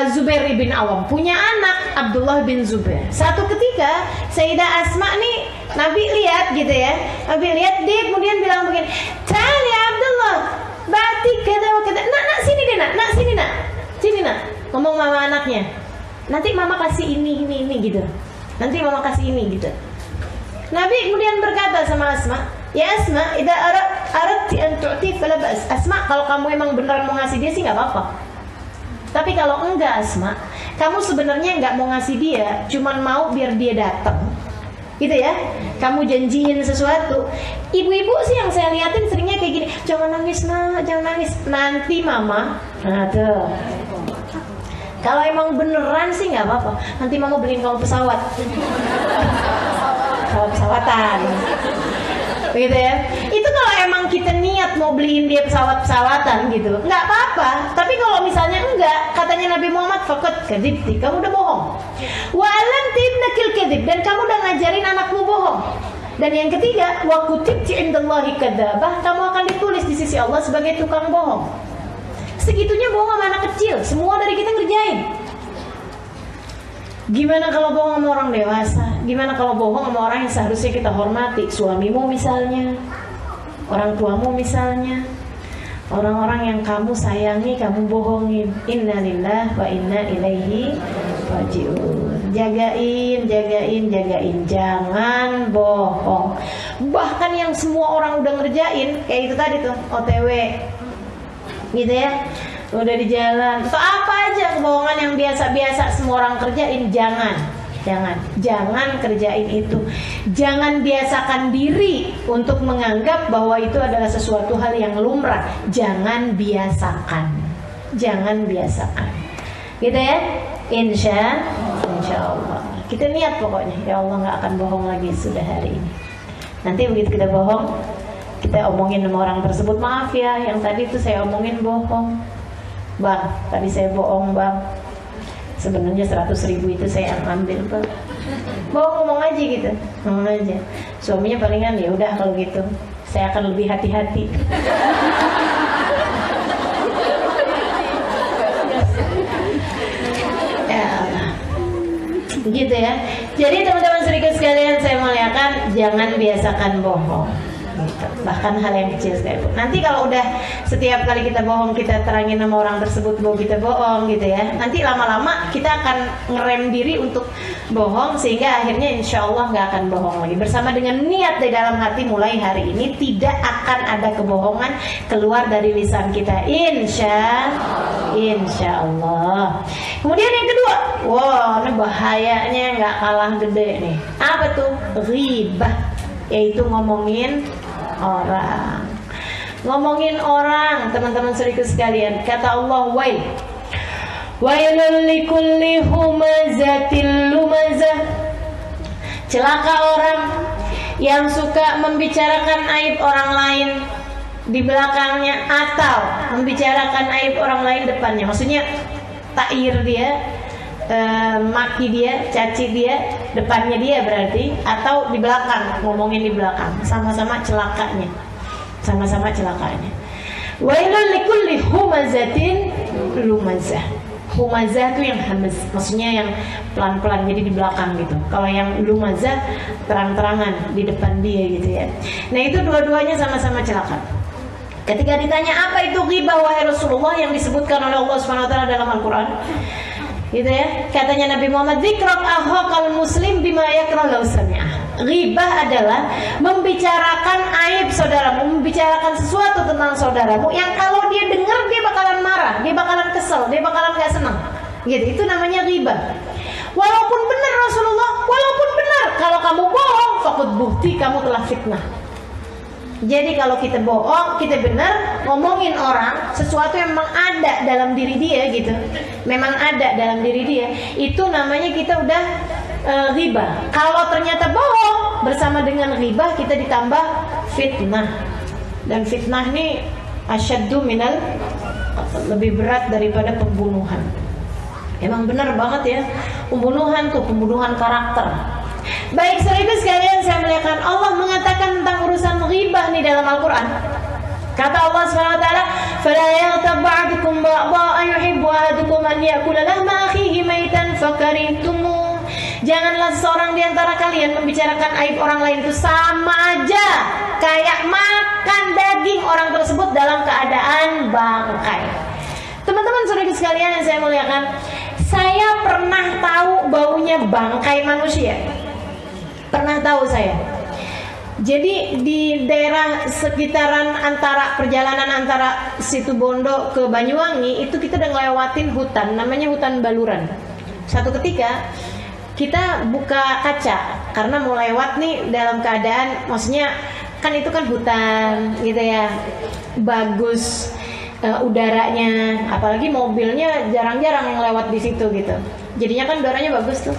Zubair bin Awam, punya anak Abdullah bin Zubair. Satu ketika Sayyidah Asma nih Nabi lihat gitu ya, Nabi lihat, dia kemudian bilang begini, "Tali Abdullah, batik kata nak sini deh nak sini nak." Ngomong mama anaknya, "Nanti mama kasih ini gitu. Nanti mama kasih ini gitu." Nabi kemudian berkata sama Asma, "Ya Asma, idza aradti an tu'ti fala ba's." Asma, kalau kamu emang beneran mau ngasih dia sih nggak apa-apa. Tapi kalau enggak Asma, kamu sebenarnya enggak mau ngasih dia, cuman mau biar dia datang, gitu ya. Kamu janjiin sesuatu. Ibu-ibu sih yang saya liatin seringnya kayak gini, jangan nangis nak, jangan nangis, nanti mama. Nah tuh. Kalau emang beneran sih nggak apa-apa, nanti mama beliin kamu pesawat. Kalau pesawatan, gitu ya. Itu kalau emang kita niat mau beliin dia pesawat-pesawatan gitu, nggak apa-apa. Tapi kalau misalnya enggak, katanya Nabi Muhammad, "Faqad kadzibti," kamu udah bohong. Wa alamti ibnakil kadzib, dan kamu udah ngajarin anakmu bohong. Dan yang ketiga, wa kutibti indallahi kadzabah, kamu akan ditulis di sisi Allah sebagai tukang bohong. Segitunya bohong sama anak kecil, semua dari kita ngerjain. Gimana kalau bohong sama orang dewasa? Gimana kalau bohong sama orang yang seharusnya kita hormati? Suamimu misalnya, orang tuamu misalnya, orang-orang yang kamu sayangi, kamu bohongin. Innalillah wa inna ilaihi rajiun. Jagain, jangan bohong. Bahkan yang semua orang udah ngerjain, kayak itu tadi tuh, OTW, gitu ya. Udah di jalan atau apa aja kebohongan yang biasa-biasa semua orang kerjain, jangan kerjain itu. Jangan biasakan diri untuk menganggap bahwa itu adalah sesuatu hal yang lumrah. Jangan biasakan, gitu ya. Insya Allah kita niat pokoknya, ya Allah nggak akan bohong lagi sudah hari ini. Nanti begitu kita bohong, kita omongin sama orang tersebut, "Maaf ya, yang tadi tuh saya omongin bohong bang, tadi saya bohong bang, sebenarnya 100.000 itu saya ambil bang." Ngomong aja gitu, ngomong aja. Suaminya palingan, ya udah kalau gitu saya akan lebih hati-hati. Ya Allah, gitu ya. Jadi teman-teman sedikit sekalian saya muliakan, jangan biasakan bohong. Bahkan hal yang kecil sekalipun. Nanti kalau udah setiap kali kita bohong kita terangin sama orang tersebut bahwa kita bohong gitu ya, nanti lama-lama kita akan ngerem diri untuk bohong, sehingga akhirnya insya Allah nggak akan bohong lagi. Bersama dengan niat di dalam hati, mulai hari ini tidak akan ada kebohongan keluar dari lisan kita, insya Allah. Kemudian yang kedua, wow, ini bahayanya nggak kalah gede nih. Apa tuh? Ghibah, yaitu ngomongin orang, teman-teman saudaraku sekalian. Kata Allah, wailul likulli humazatil lumazah, celaka orang yang suka membicarakan aib orang lain di belakangnya atau membicarakan aib orang lain depannya. Maksudnya ta'ir dia, maki dia, caci dia, depannya dia berarti, atau di belakang, ngomongin di belakang, sama-sama celakanya. Wailul likulli humazatin lumazah. Humazah itu yang hamz, maksudnya yang pelan-pelan, jadi di belakang gitu. Kalau yang lumazah terang-terangan di depan dia gitu ya. Nah itu dua-duanya sama-sama celaka. Ketika ditanya apa itu ghibah wahai Rasulullah yang disebutkan oleh Allah Subhanahu wa taala dalam Al-Qur'an, gitu ya. Katanya Nabi Muhammad, "Dzikrak akhal muslim bima yakrah law sami'ah." Ghibah adalah membicarakan aib saudaramu, membicarakan sesuatu tentang saudaramu yang kalau dia dengar dia bakalan marah, dia bakalan kesel, dia bakalan gak senang. Gitu, itu namanya ghibah. Walaupun benar Rasulullah, walaupun benar, kalau kamu bohong, faqad bukti kamu telah fitnah. Jadi kalau kita bohong, kita benar ngomongin orang sesuatu yang memang ada dalam diri dia gitu, memang ada dalam diri dia, itu namanya kita udah ghibah. Kalau ternyata bohong bersama dengan ghibah, kita ditambah fitnah. Dan fitnah ini asyaddu minal, lebih berat daripada pembunuhan. Emang benar banget ya, pembunuhan tuh pembunuhan karakter. Baik, saudara sekalian, saya muliakan, Allah mengatakan tentang urusan ghibah nih dalam Al-Qur'an. Kata Allah Subhanahu wa taala, "Fala yaghtab ba'dukum ba'dha ayuhibbu ahadukum an ya'kula lahma akhihi maitan fakarihtumu." Janganlah seorang di antara kalian membicarakan aib orang lain itu sama aja kayak makan daging orang tersebut dalam keadaan bangkai. Teman-teman saudara sekalian yang saya muliakan, saya pernah tahu baunya bangkai manusia. Pernah tahu saya. Jadi di daerah sekitaran antara perjalanan antara Situbondo ke Banyuwangi itu kita udah ngelewatin hutan, namanya hutan Baluran. Satu ketika kita buka kaca karena mau lewat nih dalam keadaan, maksudnya kan itu kan hutan gitu ya, bagus udaranya, apalagi mobilnya jarang-jarang yang lewat di situ gitu. Jadinya kan udaranya bagus tuh,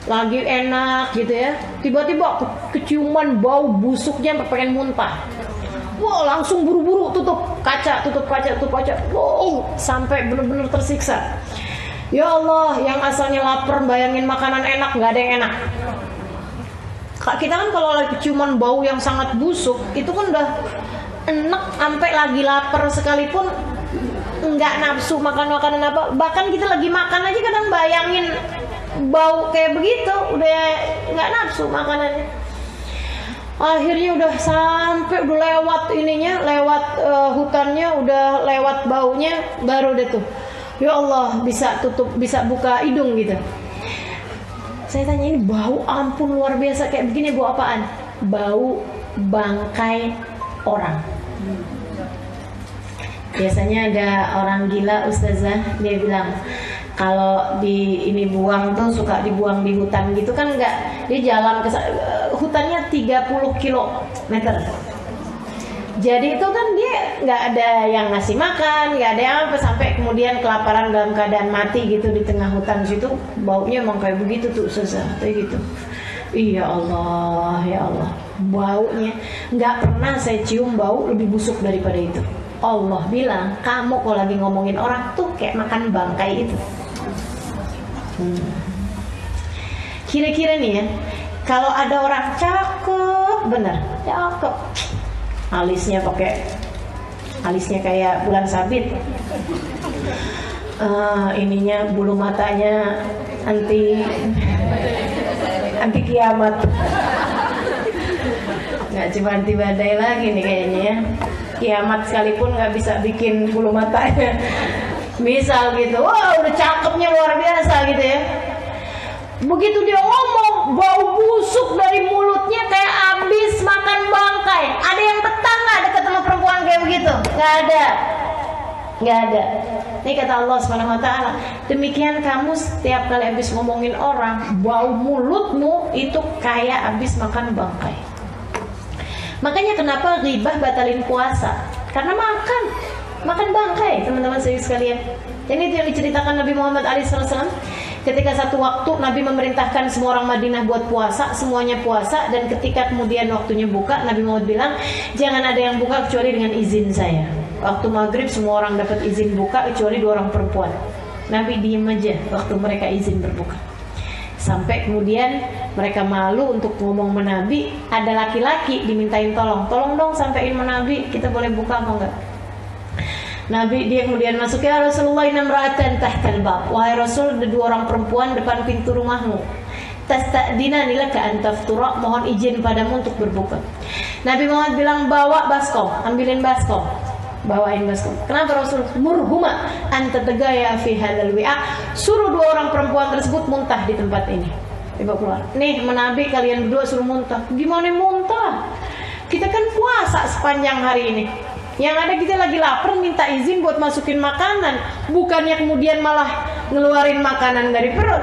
lagi enak gitu ya. Tiba-tiba keciuman bau busuknya sampai pengen muntah. Wah, langsung buru-buru tutup kaca. Wow, sampai bener-bener tersiksa. Ya Allah, yang asalnya lapar bayangin makanan enak, nggak ada yang enak. Kita kan kalau lagi keciuman bau yang sangat busuk, itu kan udah enak, sampai lagi lapar sekalipun nggak nafsu makan makanan apa. Bahkan kita lagi makan aja kadang bayangin bau kayak begitu, udah nggak nafsu makanannya. Akhirnya udah sampai, udah lewat ininya, lewat hutannya, udah lewat baunya, baru deh tuh, ya Allah, bisa tutup, bisa buka hidung gitu. Saya tanya, ini bau ampun luar biasa kayak begini, bau apaan? Bau bangkai orang. Biasanya ada orang gila ustazah, dia bilang kalau di ini buang tuh suka dibuang di hutan gitu kan, enggak, dia jalan ke hutannya 30 kilometer. Jadi itu kan dia nggak ada yang ngasih makan, nggak ada yang apa, sampai kemudian kelaparan dalam keadaan mati gitu di tengah hutan situ. Baunya emang kayak begitu tuh susah, kayak gitu. Iya Allah, ya Allah, baunya nggak pernah saya cium bau lebih busuk daripada itu. Allah bilang, kamu kalau lagi ngomongin orang tuh kayak makan bangkai itu. Kira-kira nih ya, kalau ada orang cakep, bener, cakep, alisnya kayak bulan sabit, ininya bulu matanya anti kiamat, nggak cuma anti badai lagi nih kayaknya ya. Kiamat sekalipun nggak bisa bikin bulu matanya. Misal gitu, wah udah cakepnya luar biasa gitu ya. Begitu dia ngomong, bau busuk dari mulutnya kayak abis makan bangkai. Ada yang betah nggak deket sama perempuan kayak begitu? Nggak ada. Ini kata Allah Subhanahu Wa Taala. Demikian kamu setiap kali abis ngomongin orang, bau mulutmu itu kayak abis makan bangkai. Makanya kenapa ghibah batalin puasa? Karena makan bangkai, teman-teman sekalian. Ini itu yang diceritakan Nabi Muhammad SAW. Ketika satu waktu Nabi memerintahkan semua orang Madinah buat puasa, semuanya puasa, dan ketika kemudian waktunya buka, Nabi Muhammad bilang, jangan ada yang buka kecuali dengan izin saya. Waktu maghrib semua orang dapat izin buka kecuali 2 orang perempuan. Nabi diem aja waktu mereka izin berbuka. Sampai kemudian mereka malu untuk ngomong sama Nabi. Ada laki-laki dimintain tolong dong sampein sama Nabi, kita boleh buka apa enggak? Nabi dia kemudian masuk, ya Rasulullah, inna imra'atan tahtal bab. Wahai Rasul, ada 2 orang perempuan depan pintu rumahmu. Tasta'dinani laka an taftura, mohon izin padamu untuk berbuka. Nabi Muhammad bilang, bawa baskom, ambilin baskom. Bawain baskom. Kenapa Rasul? Murhuma anta tegaya fi hadzal wi'a. Suruh 2 orang perempuan tersebut muntah di tempat ini. Dibawa keluar. Nih, Nabi, kalian berdua suruh muntah. Gimana muntah? Kita kan puasa sepanjang hari ini. Yang ada kita lagi lapar, minta izin buat masukin makanan, bukannya kemudian malah ngeluarin makanan dari perut.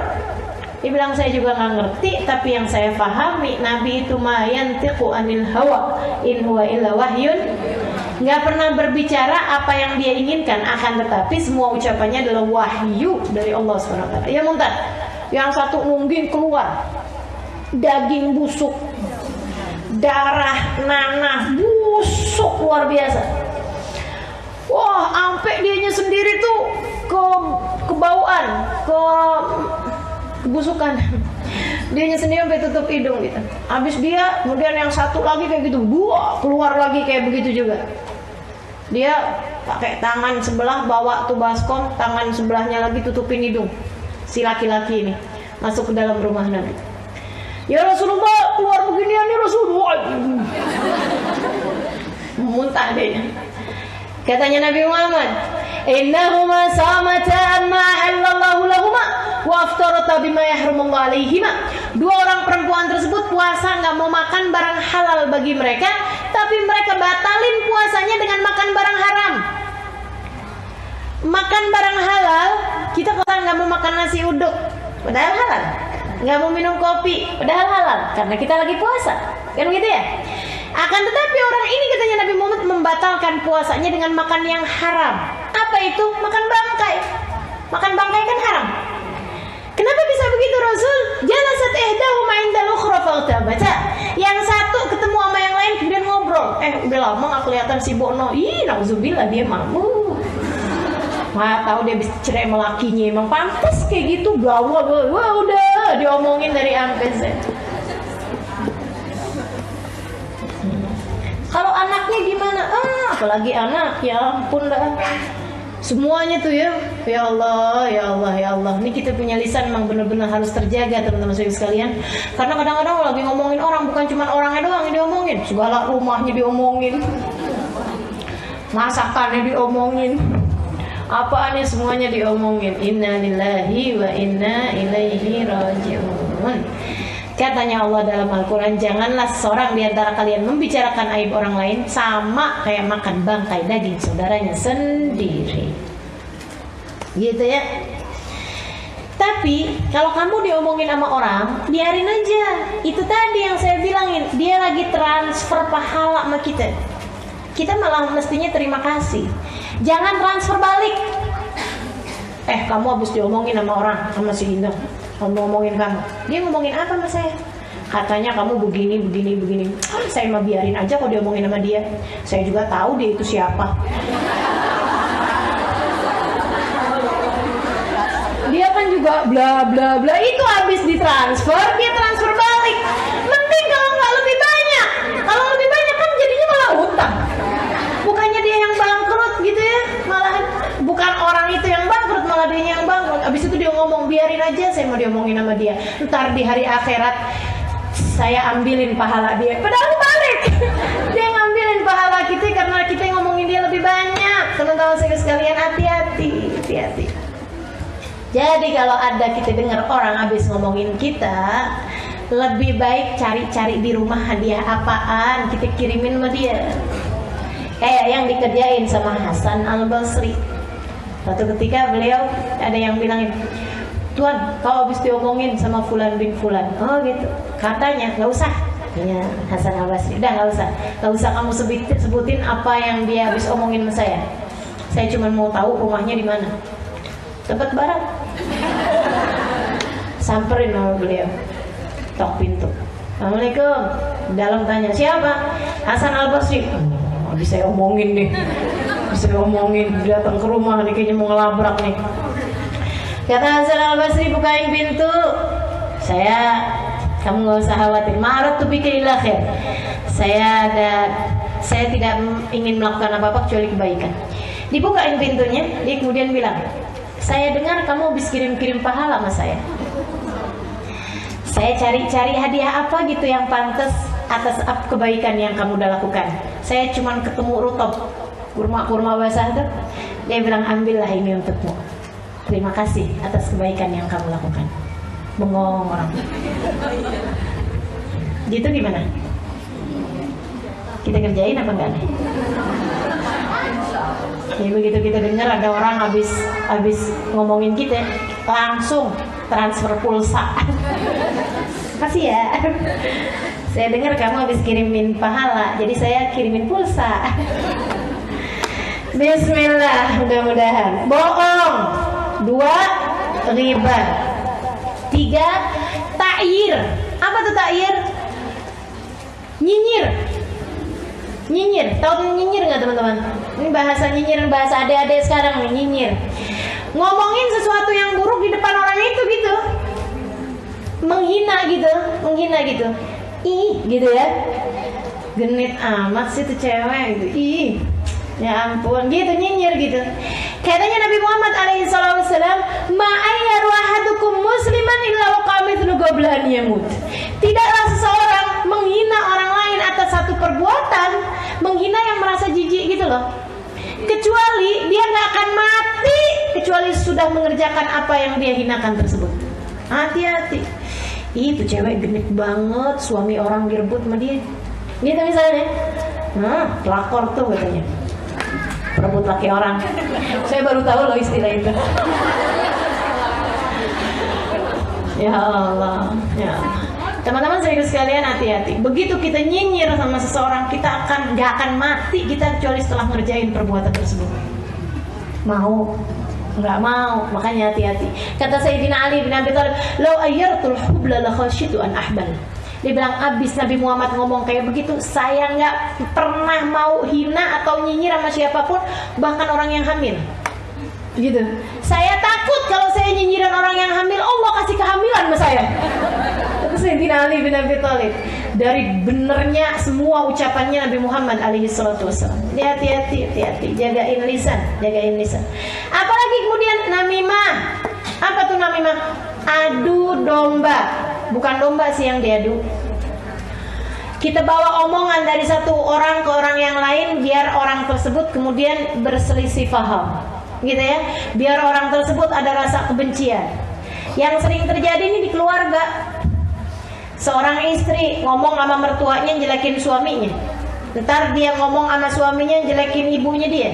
Dia bilang, saya juga nggak ngerti, tapi yang saya pahami, Nabi itu ma yantiqu anil hawa in huwa illa wahyun, nggak pernah berbicara apa yang dia inginkan, akan tetapi semua ucapannya adalah wahyu dari Allah SWT. Ya muntah. Yang satu nungging keluar daging busuk, darah, nanah, busuk luar biasa. Wah, sampai dianya sendiri tuh kebauan, kebusukan. Dianya sendiri sampai tutup hidung gitu. Habis dia, kemudian yang satu lagi kayak gitu, keluar lagi kayak begitu juga. Dia pakai tangan sebelah bawa tuh baskom, tangan sebelahnya lagi tutupin hidung si laki-laki ini, masuk ke dalam rumah Nabi. Ya Rasulullah, keluar beginian ya Rasulullah. Muntah dia. Katanya Nabi Muhammad, innahuma samata ma halallahu lahuma wa aftarata bima yahrumallahu alaihima. 2 orang perempuan tersebut puasa nggak mau makan barang halal bagi mereka, tapi mereka batalin puasanya dengan makan barang haram. Makan barang halal, kita kalau nggak mau makan nasi uduk, padahal halal. Nggak mau minum kopi, padahal halal, karena kita lagi puasa, kan gitu ya. Akan tetapi orang ini, katanya Nabi Muhammad, membatalkan puasanya dengan makan yang haram. Apa itu? Makan bangkai. Makan bangkai kan haram. Kenapa bisa begitu Rasul? Jalasat ihdahuma indal ukhra fa'tabacha. Yang satu ketemu sama yang lain kemudian ngobrol. Udah lama nggak kelihatan si Bono. Nauzubillah, dia mamu. Wah, tahu dia bisa cerai sama lakinya. Emang pantas kayak gitu, gawa. Wah, udah diomongin dari Ampes. Kalau anaknya gimana? Apalagi anak, ya ampun dah. Semuanya tuh ya Allah, ya Allah, ya Allah. Ini kita punya lisan memang benar-benar harus terjaga, teman-teman sekalian. Karena kadang-kadang lagi ngomongin orang, bukan cuma orangnya doang yang diomongin, segala rumahnya diomongin, masakannya diomongin, apaannya semuanya diomongin. Inna lillahi wa inna ilaihi raji'un. Katanya Allah dalam Al-Quran, janganlah seorang di antara kalian membicarakan aib orang lain sama kayak makan bangkai daging saudaranya sendiri. Gitu ya. Tapi kalau kamu diomongin sama orang, biarin aja. Itu tadi yang saya bilangin, dia lagi transfer pahala sama kita. Kita malah mestinya terima kasih. Jangan transfer balik. Kamu habis diomongin sama orang, sama si Indah, kamu ngomongin kamu. Dia ngomongin apa sama saya? Katanya kamu begini. Saya mah biarin aja kalau dia ngomongin sama dia. Saya juga tahu dia itu siapa. Dia kan juga bla bla bla. Itu habis ditransfer, dia transfer balik. Mending kalau nggak lebih banyak. Kalau lebih banyak kan jadinya malah utang. Bukannya dia yang bangkrut gitu ya, malah bukan orang itu yang bangkrut, malah dia yang bangkrut. Abis itu dia ngomong, biarin aja, saya mau diomongin sama dia. Ntar di hari akhirat saya ambilin pahala dia. Padahal balik. Dia ngambilin pahala kita karena kita ngomongin dia lebih banyak. Teman-teman sekalian, hati-hati. Jadi kalau ada kita dengar orang habis ngomongin kita, lebih baik cari-cari di rumah hadiah apaan kita kirimin sama dia. Kayak yang dikerjain sama Hasan Al-Basri. Suatu ketika beliau ada yang bilangin, Tuan, kau habis diomongin sama Fulan bin Fulan. Oh gitu. Katanya nggak usah. Ya, Hasan Al-Basri, udah nggak usah kamu sebutin apa yang dia habis omongin sama saya. Saya cuma mau tahu rumahnya di mana. Tempat barat. Samperin sama beliau. Tok pintu. Assalamualaikum. Dalam tanya, siapa? Hasan Al-Basri. Habis saya omongin nih. Datang ke rumah nih, kayaknya mau ngelabrak nih. Kata Hasan Al-Basri, bukain pintu. Kamu nggak usah khawatir. Ma'arad tu bika illa khair. Saya tidak ingin melakukan apa-apa kecuali kebaikan. Dibukain pintunya, dia kemudian bilang, saya dengar kamu habis kirim-kirim pahala sama saya. Saya cari-cari hadiah apa gitu yang pantas atas kebaikan yang kamu udah lakukan. Saya cuman ketemu rutop, kurma basah tuh. Dia bilang, ambillah ini untukmu. Terima kasih atas kebaikan yang kamu lakukan. Bengong orang. Gitu gimana? Kita kerjain apa enggak nih? Ya begitu kita dengar ada orang habis ngomongin kita, langsung transfer pulsa. Makasih ya. Saya dengar kamu habis kirimin pahala, jadi saya kirimin pulsa. Bismillah, mudah-mudahan. Bohong. 2, riba. 3, ta'yir. Apa tuh ta'yir? Nyinyir. Tahu nyinyir nggak teman-teman? Ini bahasa nyinyir, bahasa adik-adik sekarang nih, nyinyir. Ngomongin sesuatu yang buruk di depan orang itu gitu. Menghina gitu. Ih, gitu ya. Genit amat sih tuh cewek gitu. Ih. Ya ampun, gitu nyinyir gitu. Katanya Nabi Muhammad alaihissalam, ma'ayyaru ahadukum musliman illa waqamithlu qabla an yamut. Tidaklah seseorang menghina orang lain atas satu perbuatan, menghina yang merasa jijik gitu loh, kecuali dia nggak akan mati kecuali sudah mengerjakan apa yang dia hinakan tersebut. Hati-hati. Itu cewek genit banget, suami orang direbut sama dia. Gitu misalnya. Pelakor tuh katanya. Perebut laki orang. Saya baru tahu loh istilah itu. Ya Allah, ya Allah. Teman-teman saya sekalian, hati-hati. Begitu kita nyinyir sama seseorang, kita gak akan mati kita kecuali setelah ngerjain perbuatan tersebut. Mau? Nggak mau, makanya hati-hati. Kata Sayyidina Ali bin Abi Thalib, "Lau ayyartul hubla la khasyitu an ahbal." Dia bilang, abis Nabi Muhammad ngomong kayak begitu, saya nggak pernah mau hina atau nyinyir sama siapapun, bahkan orang yang hamil. Gitu. Saya takut kalau saya nyinyirin orang yang hamil, Allah kasih kehamilan sama saya. Itu Sayyidina Ali bin Abi Thalib. Dari benernya semua ucapannya Nabi Muhammad alaihissalatu wassalam. Hati-hati, jagain lisan. Apalagi kemudian namimah. Apa tuh namimah? Adu domba. Bukan domba sih yang diadu. Kita bawa omongan dari satu orang ke orang yang lain biar orang tersebut kemudian berselisih paham. Gitu ya. Biar orang tersebut ada rasa kebencian. Yang sering terjadi ini di keluarga. Seorang istri ngomong sama mertuanya jelekin suaminya. Ntar dia ngomong sama suaminya jelekin ibunya dia.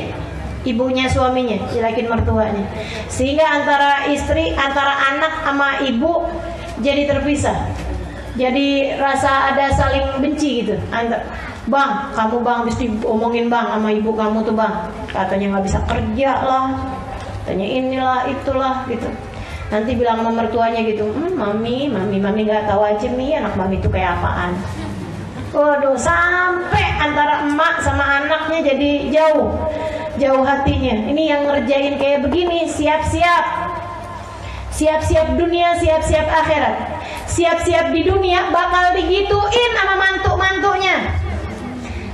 Ibunya suaminya jelekin mertuanya. Sehingga antara anak sama ibu jadi terpisah. Jadi rasa ada saling benci gitu. Bang, kamu bang mesti omongin bang sama ibu kamu tuh bang. Katanya nggak bisa kerja lah. Katanya inilah itulah gitu. Nanti bilang sama mertuanya gitu, mami nggak tahu aja nih anak mami itu kayak apaan. Waduh, sampai antara emak sama anaknya jadi jauh hatinya. Ini yang ngerjain kayak begini, siap-siap dunia, siap-siap akhirat. Siap-siap di dunia bakal digituin sama mantu-mantunya.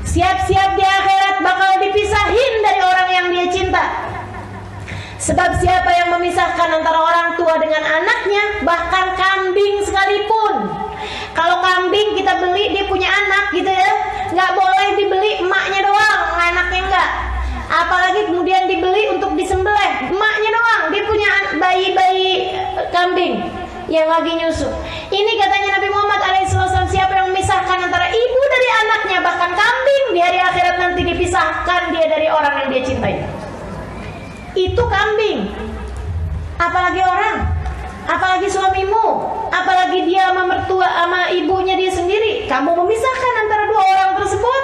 Siap-siap di akhirat bakal dipisahin dari orang yang dia cinta. Sebab siapa yang memisahkan antara orang tua dengan anaknya, bahkan kambing sekalipun. Kalau kambing kita beli, dia punya anak gitu ya, nggak boleh dibeli emaknya doang, anaknya enggak. Apalagi kemudian dibeli untuk disembelih, emaknya doang, dia punya bayi kambing yang lagi nyusu. Ini katanya Nabi Muhammad alaihissalam, siapa yang memisahkan antara ibu dari anaknya, bahkan kambing, di hari akhirat nanti dipisahkan dia dari orang yang dia cintai. Itu kambing. Apalagi orang, apalagi suamimu, apalagi dia sama mertua, sama ibunya dia sendiri. Kamu memisahkan antara dua orang tersebut,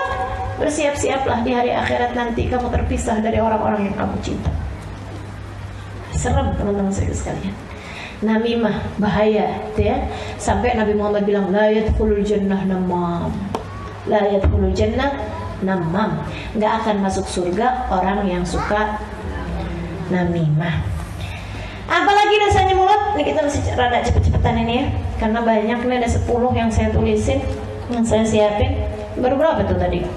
bersiap-siaplah di hari akhirat nanti kamu terpisah dari orang-orang yang kamu cinta. Serem teman-teman saya sekalian. Namimah bahaya, ya. Sampai Nabi Muhammad bilang, la yadkhulul jannah namam. La yadkhulul jannah namam. Nggak akan masuk surga orang yang suka namimah. Apalagi dosanya mulut. Ini kita mesti rada cepet-cepetan ini ya, karena banyak nih, ada 10 yang saya tulisin, yang saya siapin. Baru berapa tuh tadi?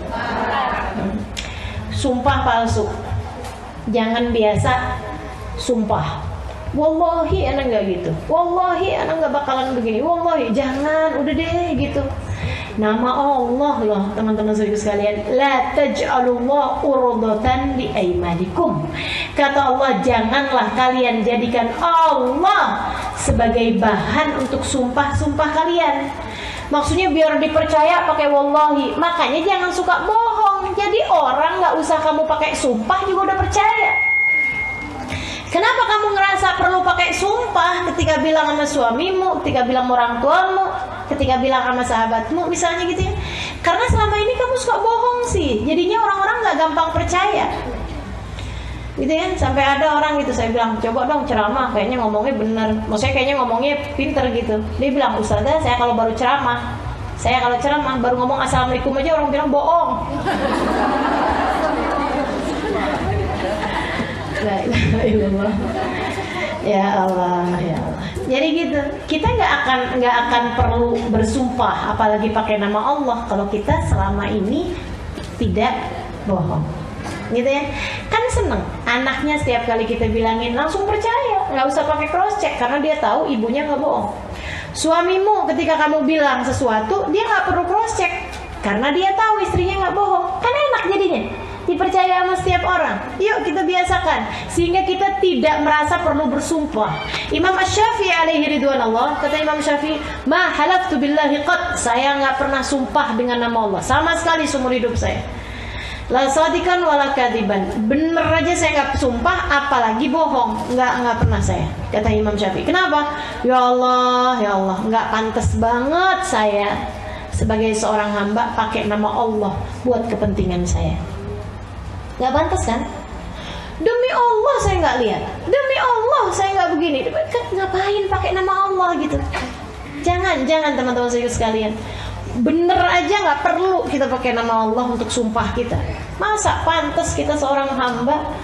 Sumpah palsu. jangan biasa sumpah. Wallahi anak nggak gitu. Wallahi anak nggak bakalan begini. Wallahi, jangan, udah deh gitu. Nama Allah loh teman-teman saudara sekalian. La taj'alullah urdatan li aimanikum. Kata Allah, janganlah kalian jadikan Allah sebagai bahan untuk sumpah-sumpah kalian. Maksudnya biar dipercaya pakai wallahi. Makanya jangan suka bohong. Jadi orang nggak usah kamu pakai sumpah juga udah percaya. Kenapa kamu ngerasa perlu pakai sumpah ketika bilang sama suamimu, ketika bilang orang tuamu, ketika bilang sama sahabatmu, misalnya gitu ya? Karena selama ini kamu suka bohong sih, jadinya orang-orang nggak gampang percaya, gitu ya. Sampai ada orang gitu, saya bilang coba dong ceramah, kayaknya ngomongnya bener, maksudnya kayaknya ngomongnya pinter gitu. Dia bilang, Ustazah, saya kalau baru ceramah, baru ngomong assalamualaikum aja orang bilang bohong. La ilaha illallah. Ya Allah, ya Allah. Jadi gitu, kita nggak akan perlu bersumpah, apalagi pakai nama Allah kalau kita selama ini tidak bohong, gitu ya. Kan seneng anaknya setiap kali kita bilangin langsung percaya, nggak usah pakai cross check karena dia tahu ibunya nggak bohong. Suamimu ketika kamu bilang sesuatu dia nggak perlu cross check karena dia tahu istrinya nggak bohong, kan enak jadinya. Dipercaya sama setiap orang. Yuk kita biasakan sehingga kita tidak merasa perlu bersumpah. Imam Asy-Syafi'i alaihi ridwanullah, kata Imam Syafi'i, ma halaftu billahi qad, saya nggak pernah sumpah dengan nama Allah sama sekali seumur hidup saya. La sadikan wala kadiban, bener aja saya nggak sumpah, apalagi bohong, nggak pernah saya, kata Imam Syafi'i. Kenapa? Ya Allah, nggak pantas banget saya sebagai seorang hamba pakai nama Allah buat kepentingan saya. Gak pantas kan? Demi Allah saya nggak lihat, demi Allah saya nggak begini. Ngapain pakai nama Allah gitu? Jangan teman-teman saya sekalian. Bener aja nggak perlu kita pakai nama Allah untuk sumpah kita. Masa pantas kita seorang hamba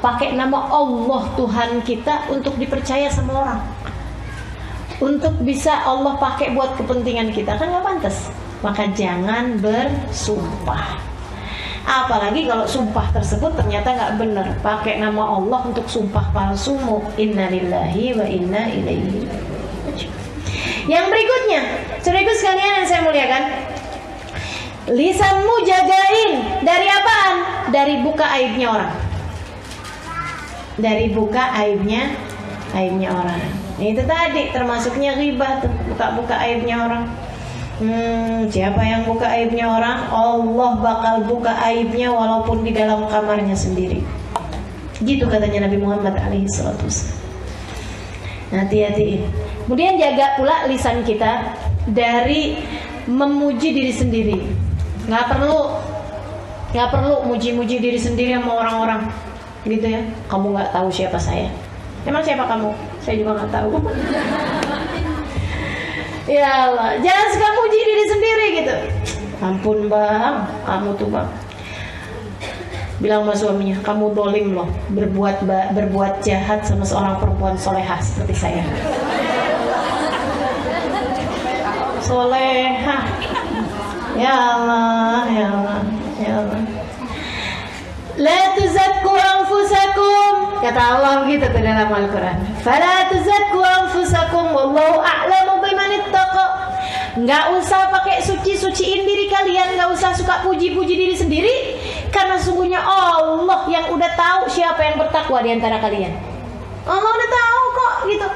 pakai nama Allah Tuhan kita untuk dipercaya sama orang, untuk bisa Allah pakai buat kepentingan kita, kan nggak pantas. Maka jangan bersumpah. Apalagi kalau sumpah tersebut ternyata nggak benar, pakai nama Allah untuk sumpah palsumu. Innalillahi wa inna ilaihi raji'un. Yang berikutnya, saudaraku sekalian yang saya muliakan, lisanmu jagain dari apaan? Dari buka aibnya orang. Dari buka aibnya orang. Itu tadi termasuknya ghibah tuh, buka aibnya orang. Siapa yang buka aibnya orang, Allah bakal buka aibnya walaupun di dalam kamarnya sendiri. Gitu katanya Nabi Muhammad SAW. Hati-hati. Kemudian jaga pula lisan kita dari memuji diri sendiri. Nggak perlu muji-muji diri sendiri sama orang-orang, gitu ya. Kamu nggak tahu siapa saya. Emang siapa kamu? Saya juga nggak tahu. Ya Allah, jangan suka muji diri sendiri gitu. Ampun bang, kamu tuh bang, bilang sama suaminya, kamu dolim loh, berbuat jahat sama seorang perempuan solehah seperti saya. Solehah. Ya Allah, ya Allah, ya Allah. La tuzakku anfusakum, kata Allah gitu ke dalam Al-Quran. Fala tuzakku anfusakum wallahu a'lamu biman ittaqa. Nggak usah pakai suci-suciin diri kalian, nggak usah suka puji-puji diri sendiri, karena sungguhnya Allah yang udah tahu siapa yang bertakwa di antara kalian. Allah udah tahu kok gitu.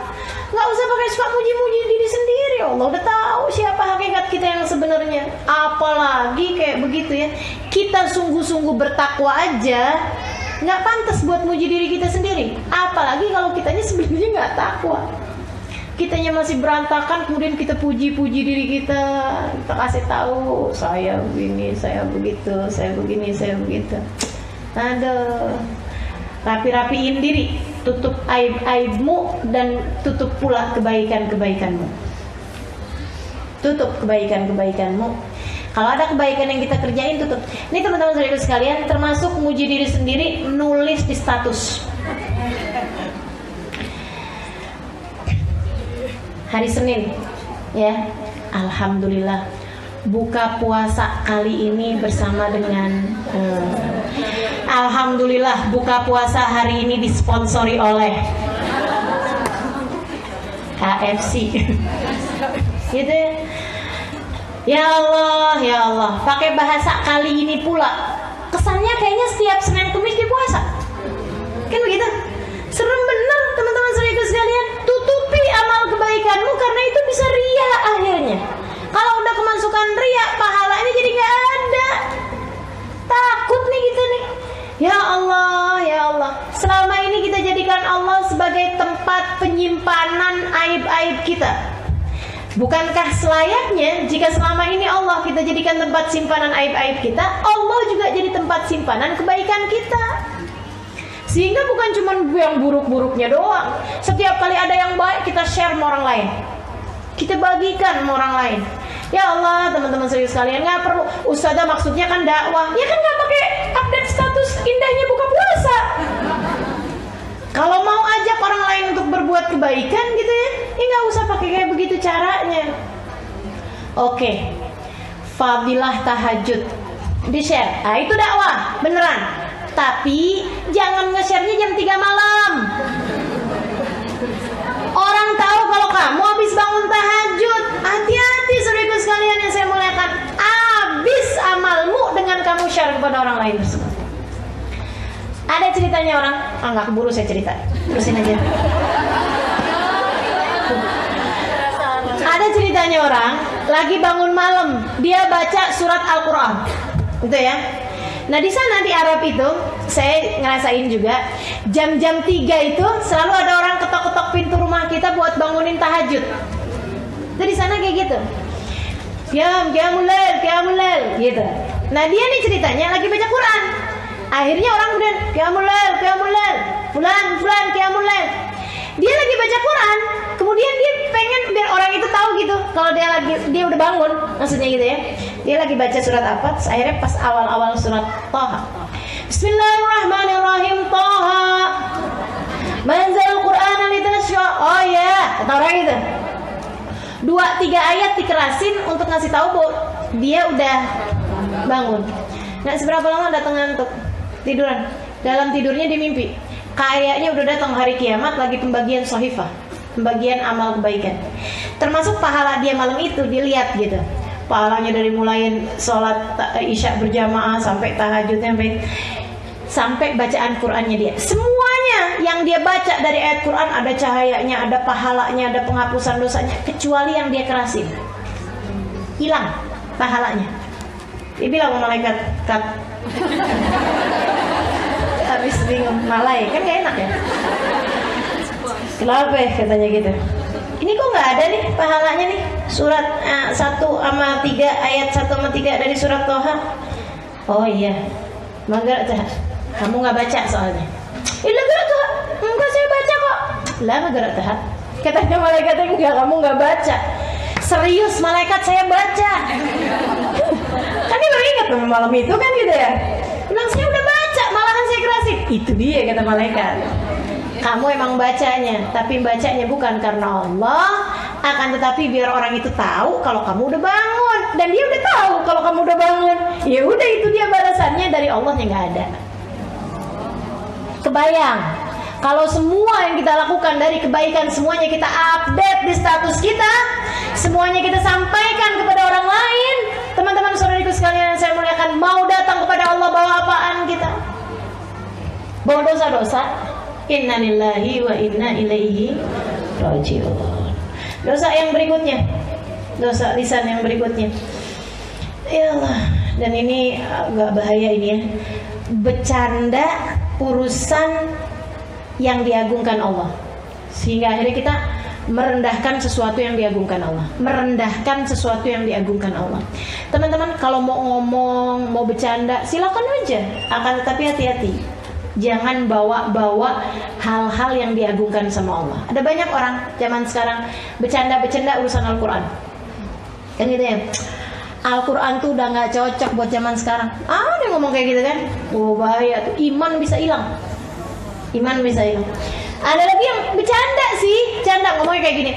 Nggak usah pakai suka puji-puji diri sendiri. Allah udah tahu siapa hakikat kita yang sebenarnya. Apalagi kayak begitu ya, kita sungguh-sungguh bertakwa aja nggak pantas buat muji diri kita sendiri. Apalagi kalau kitanya sebenarnya nggak takwa, kitanya masih berantakan, kemudian kita puji-puji diri kita, kita kasih tahu saya begini, saya begitu, saya begini, saya begitu. Aduh, rapi-rapiin diri, tutup aib-aibmu dan tutup pula kebaikan-kebaikanmu. Tutup kebaikan-kebaikanmu. Kalau ada kebaikan yang kita kerjain, tutup. Ini teman-teman saudara sekalian, termasuk muji diri sendiri, nulis di status. Hari Senin, ya, alhamdulillah, buka puasa kali ini bersama dengan Alhamdulillah buka puasa hari ini disponsori oleh KFC. Gitu ya. Ya Allah, pakai bahasa kali ini pula. Kesannya kayaknya setiap Senin Kamis dia puasa. Kan begitu? Serem bener teman-teman saudaraku sekalian. Tutupi amal kebaikanmu karena itu bisa ria akhirnya. Kalau udah kemasukan ria, pahalanya jadi nggak ada. Takut nih kita nih. Ya Allah. Selama ini kita jadikan Allah sebagai tempat penyimpanan aib-aib kita. Bukankah selayaknya jika selama ini Allah kita jadikan tempat simpanan aib-aib kita, Allah juga jadi tempat simpanan kebaikan kita. Sehingga bukan cuma yang buruk-buruknya doang. Setiap kali ada yang baik kita share sama orang lain, kita bagikan sama orang lain. Ya Allah, teman-teman serius sekalian, nggak perlu. Ustazah maksudnya kan dakwah, ya kan nggak pakai update status indahnya buka puasa. Kalau mau ajak orang lain untuk berbuat kebaikan gitu ya, nggak usah pakai kayak begitu caranya. Oke, fadilah tahajud di-share. Nah, itu dakwah beneran. Tapi jangan nge-share-nya jam 3 malam. Orang tahu kalau kamu habis bangun tahajud. Hati-hati saudaraku sekalian yang saya muliakan. Habis amalmu dengan kamu share kepada orang lain tersebut. Ada ceritanya orang, nggak keburu saya cerita, terusin aja. Ada ceritanya orang lagi bangun malam, dia baca surat Al-Quran, gitu ya. Nah di sana di Arab itu, saya ngerasain juga, jam-jam 3 itu selalu ada orang ketok-ketok pintu rumah kita buat bangunin tahajud. Itu di sana kayak gitu. Qiyamul lail, gitu. Nah dia nih ceritanya lagi baca Quran. Akhirnya orang kemudian Qiyamul lail, fulan Qiyamul lail. Dia lagi baca Quran, kemudian dia pengen biar orang itu tahu gitu kalau dia udah bangun, maksudnya gitu ya. Dia lagi baca surat apa? Akhirnya pas awal-awal surat Thaha. Bismillahirrahmanirrahim. Thaha. Manzal Qur'ana litashqa. Oh ya, kata orang itu. 2-3 ayat dikerasin untuk ngasih tahu bahwa dia udah bangun. Nggak seberapa lama datang ngantuk, tiduran. Dalam tidurnya dia mimpi kayaknya udah datang hari kiamat, lagi pembagian sohifah, pembagian amal kebaikan. Termasuk pahala dia malam itu dilihat gitu. Pahalanya dari mulai sholat isya berjamaah sampai tahajudnya, sampai bacaan Qur'annya dia. Semuanya yang dia baca dari ayat Qur'an ada cahayanya, ada pahalanya, ada penghapusan dosanya, kecuali yang dia kerasin. Hilang pahalanya. Dia bilang sama malaikat, "Kat." Habis bingung, malai kan gak enak ya. Kenapa ya katanya gitu. Ini kok gak ada nih pahalanya nih. Surat 1-3 ayat 1-3 dari surat Thaha. Oh iya, maka kamu gak baca soalnya. Ilah gerak tuh, enggak saya baca kok. Lah gerak tuh. Katanya malaikatnya enggak, kamu gak baca. Serius malaikat saya baca. Kan dia baru ingat malam itu kan gitu ya. Bilang saya udah baca, malahan saya kerasin. Itu dia kata malaikat. Kamu emang bacanya, tapi bacanya bukan karena Allah, akan tetapi biar orang itu tahu kalau kamu udah bangun. Dan dia udah tahu kalau kamu udah bangun. Ya udah, itu dia balasannya, dari Allah yang nggak ada. Kebayang kalau semua yang kita lakukan dari kebaikan semuanya kita update di status kita, semuanya kita sampaikan kepada orang lain. Teman-teman saudariku sekalian yang saya muliakan, mau datang kepada Allah bawa apaan kita? Bawa dosa-dosa. Inna lillahi wa inna ilaihi raji'un. Dosa yang berikutnya, dosa lisan yang berikutnya. Ya Allah, dan ini agak bahaya ini ya. Bercanda urusan yang diagungkan Allah, sehingga akhirnya kita merendahkan sesuatu yang diagungkan Allah. Merendahkan sesuatu yang diagungkan Allah. Teman-teman, kalau mau ngomong, mau bercanda, silakan aja. Akan tetapi hati-hati, jangan bawa-bawa hal-hal yang diagungkan sama Allah. Ada banyak orang zaman sekarang bercanda-bercanda urusan Al-Quran. Kan gitu ya, Al-Quran tuh udah gak cocok buat zaman sekarang. Dia ngomong kayak gitu kan. Oh bahaya tuh, iman bisa hilang. Iman bisa hilang. Ada lagi yang bercanda sih, canda ngomongnya kayak gini.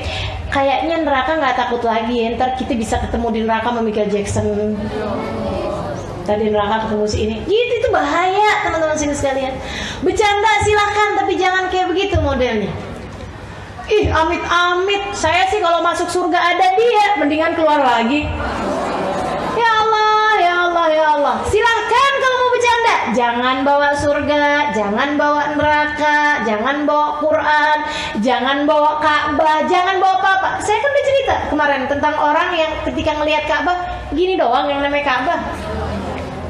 Kayaknya neraka gak takut lagi ya, ntar kita bisa ketemu di neraka sama Michael Jackson. tadi neraka ketemu si ini. Itu bahaya teman-teman sini sekalian. Bercanda silahkan, tapi jangan kayak begitu modelnya. Ih, amit-amit, saya sih kalau masuk surga ada dia, mendingan keluar lagi. Ya Allah, ya Allah, ya Allah. Silahkan kalau mau bercanda, jangan bawa surga, jangan bawa neraka, jangan bawa Quran, jangan bawa Ka'bah, jangan bawa apa-apa. Saya kan udah cerita kemarin tentang orang yang ketika ngelihat Ka'bah, gini doang yang namanya Ka'bah.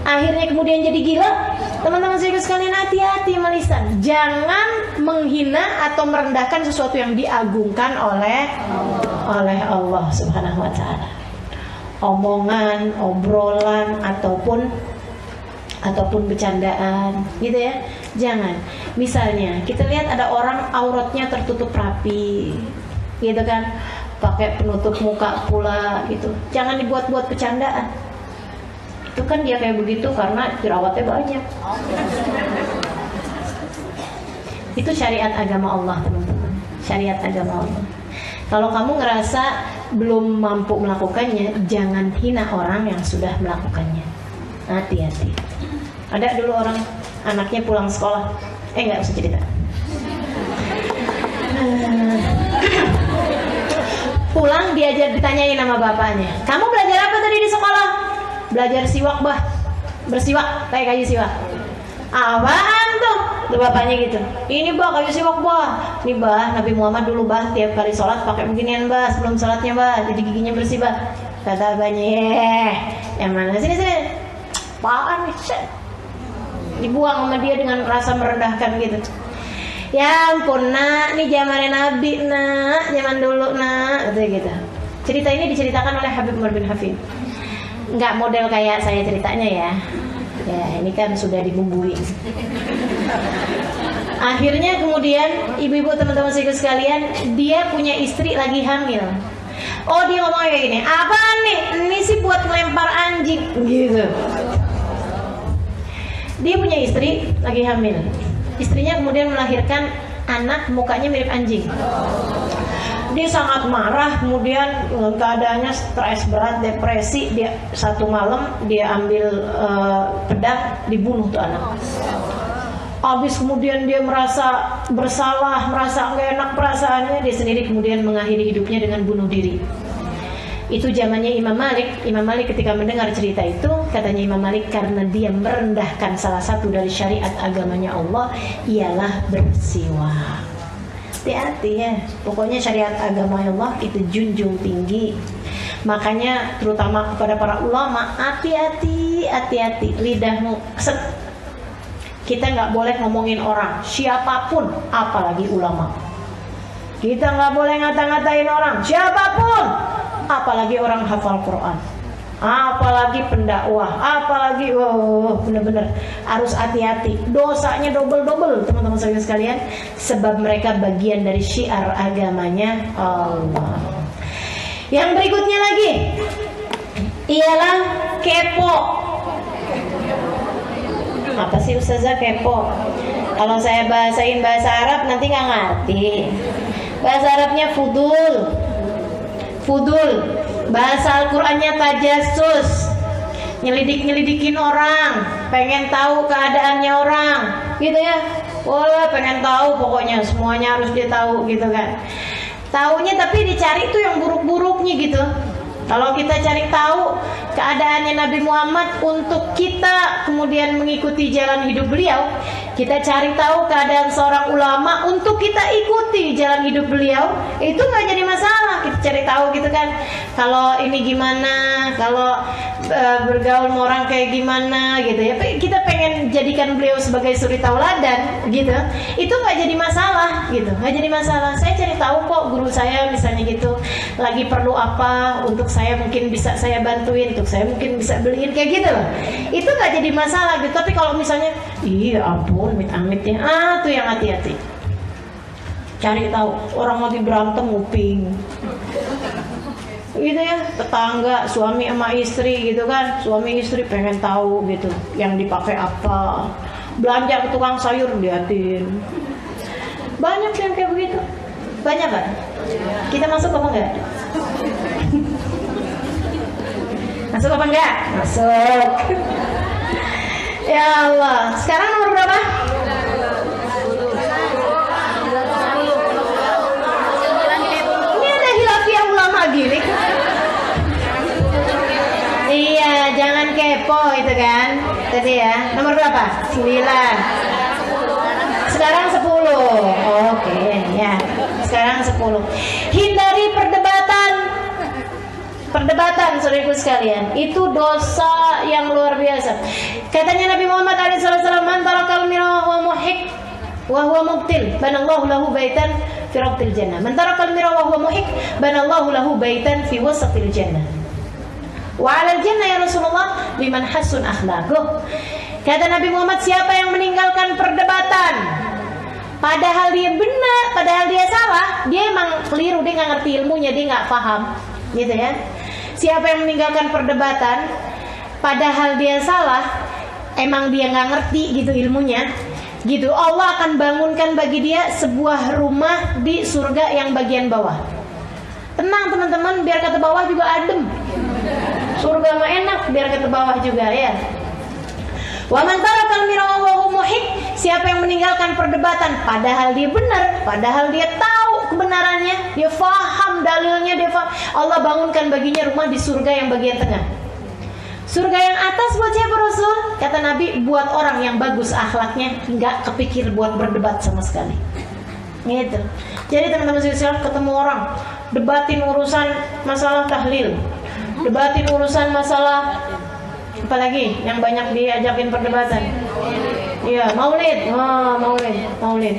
Akhirnya kemudian jadi gila. Teman-teman saya sekalian, hati-hati melisan. Jangan menghina atau merendahkan sesuatu yang diagungkan oleh Allah Subhanahu wa taala. Omongan, obrolan ataupun bercandaan gitu ya. Jangan. Misalnya, kita lihat ada orang auratnya tertutup rapi. Gitu kan? Pakai penutup muka pula gitu. Jangan dibuat-buat bercandaan. Itu kan dia kayak begitu karena jerawatnya banyak. Itu syariat agama Allah, teman-teman. Syariat agama Allah. Kalau kamu ngerasa belum mampu melakukannya, jangan hina orang yang sudah melakukannya. Hati-hati. Ada dulu orang anaknya pulang sekolah, nggak usah cerita. Pulang diajar, ditanyain sama bapaknya, kamu belajar apa tadi di sekolah? Belajar siwak bah, bersiwak kayak kayu siwak. Apaan tuh? Tuh bapaknya gitu. Ini bah kayu siwak bah. Ini bah Nabi Muhammad dulu bah tiap kali sholat pakai beginian bah sebelum sholatnya bah, jadi giginya bersih bah. Kata abahnya, yang mana sini. Apaan nih? Dibuang sama dia dengan rasa merendahkan gitu. Ya ampun nak, ini zamannya Nabi nak, zaman dulu nak, gitu. Cerita ini diceritakan oleh Habib Umar bin Hafid. Nggak model kayak saya ceritanya ya. Ya ini kan sudah dibumbui. Akhirnya kemudian ibu-ibu teman-teman sekalian, dia punya istri lagi hamil. Oh dia ngomong kayak gini, apaan nih? Ini sih buat melempar anjing gitu. Dia punya istri lagi hamil. Istrinya kemudian melahirkan anak mukanya mirip anjing. Dia sangat marah, kemudian keadaannya stres berat, depresi. Dia satu malam dia ambil pedang, dibunuh tuh anak. Habis kemudian dia merasa bersalah, merasa nggak enak perasaannya, dia sendiri kemudian mengakhiri hidupnya dengan bunuh diri. Itu zamannya Imam Malik. Imam Malik ketika mendengar cerita itu, katanya Imam Malik, karena dia merendahkan salah satu dari syariat agamanya Allah, ialah bersiwak. Hati-hati ya, pokoknya syariat agama Allah itu junjung tinggi. Makanya terutama kepada para ulama, hati-hati lidahmu keset. Kita nggak boleh ngomongin orang, siapapun, apalagi ulama. Kita nggak boleh ngata-ngatain orang, siapapun, apalagi orang hafal Quran, apalagi pendakwah, apalagi bener-bener harus hati-hati. Dosanya double teman-teman sekalian, sebab mereka bagian dari syiar agamanya Allah. Yang berikutnya lagi ialah kepo. Apa sih Ustazah kepo? Kalau saya bahasain bahasa Arab nanti nggak ngerti. Bahasa Arabnya fudul. Bahasa Al-Qur'annya tajassus. Nyelidikin orang, pengen tahu keadaannya orang, gitu ya. Wah, pengen tahu pokoknya semuanya harus dia tahu gitu kan. Taunya tapi dicari tuh yang buruk-buruknya gitu. Kalau kita cari tahu keadaannya Nabi Muhammad untuk kita kemudian mengikuti jalan hidup beliau, kita cari tahu keadaan seorang ulama untuk kita ikuti jalan hidup beliau, itu nggak jadi masalah. Kita cari tahu gitu kan, kalau ini gimana, kalau bergaul sama orang kayak gimana gitu ya. Kita pengen jadikan beliau sebagai suri tauladan gitu, itu nggak jadi masalah gitu, nggak jadi masalah. Saya cari tahu kok guru saya misalnya gitu lagi perlu apa, untuk saya mungkin bisa saya bantuin, untuk saya mungkin bisa beliin kayak gitu loh. Itu nggak jadi masalah gitu. Tapi kalau misalnya, iya ampun, amit-amitnya, tuh yang hati-hati. Cari tahu orang lagi berantem nguping, gitu ya, tetangga suami sama istri gitu kan, suami istri pengen tahu gitu yang dipakai apa, belanja ke tukang sayur liatin. Banyak yang kayak begitu. Banyak kan? Kita masuk apa enggak? Masuk apa enggak? Masuk. Ya Allah. Sekarang nomor berapa? Ini ada hilafiyah ulama gini. Iya, jangan kepo itu kan. Tadi ya. Nomor berapa? 9. Sekarang 10. Oke, ya. Sekarang 10. Hindari perdebatan. Perdebatan, saudaraku sekalian, itu dosa yang luar biasa. Katanya Nabi Muhammad SAW, "Man tarakal mira wa muhik wa huwa mubtil, banallahu lahu baitan fi rabtil jannah. Man tarakal mira wa huwa muhik, banallahu lahu baitan fi wasatil jannah. Wa 'alal jannah ya Rasulullah liman hasun akhlaquh." Kata Nabi Muhammad, siapa yang meninggalkan perdebatan, padahal dia benar, padahal dia salah, dia emang keliru, dia nggak ngerti ilmunya, dia nggak paham, gitu ya. Siapa yang meninggalkan perdebatan, padahal dia salah, emang dia nggak ngerti gitu ilmunya, gitu. Allah akan bangunkan bagi dia sebuah rumah di surga yang bagian bawah. Tenang teman-teman, biar kata bawah juga adem. Surga mah enak, biar kata bawah juga ya. Wa man tarakal mira wa huwa muhik, siapa yang meninggalkan perdebatan padahal dia benar, padahal dia tahu kebenarannya, dia faham dalilnya, dia faham, Allah bangunkan baginya rumah di surga yang bagian tengah. Surga yang atas buat siapa Rasul? Kata Nabi, buat orang yang bagus akhlaknya, nggak kepikir buat berdebat sama sekali. Gitu. Jadi teman-teman sekalian, ketemu orang debatin urusan masalah tahlil, debatin urusan masalah apalagi yang banyak diajakin perdebatan. Iya, maulid. Maulid.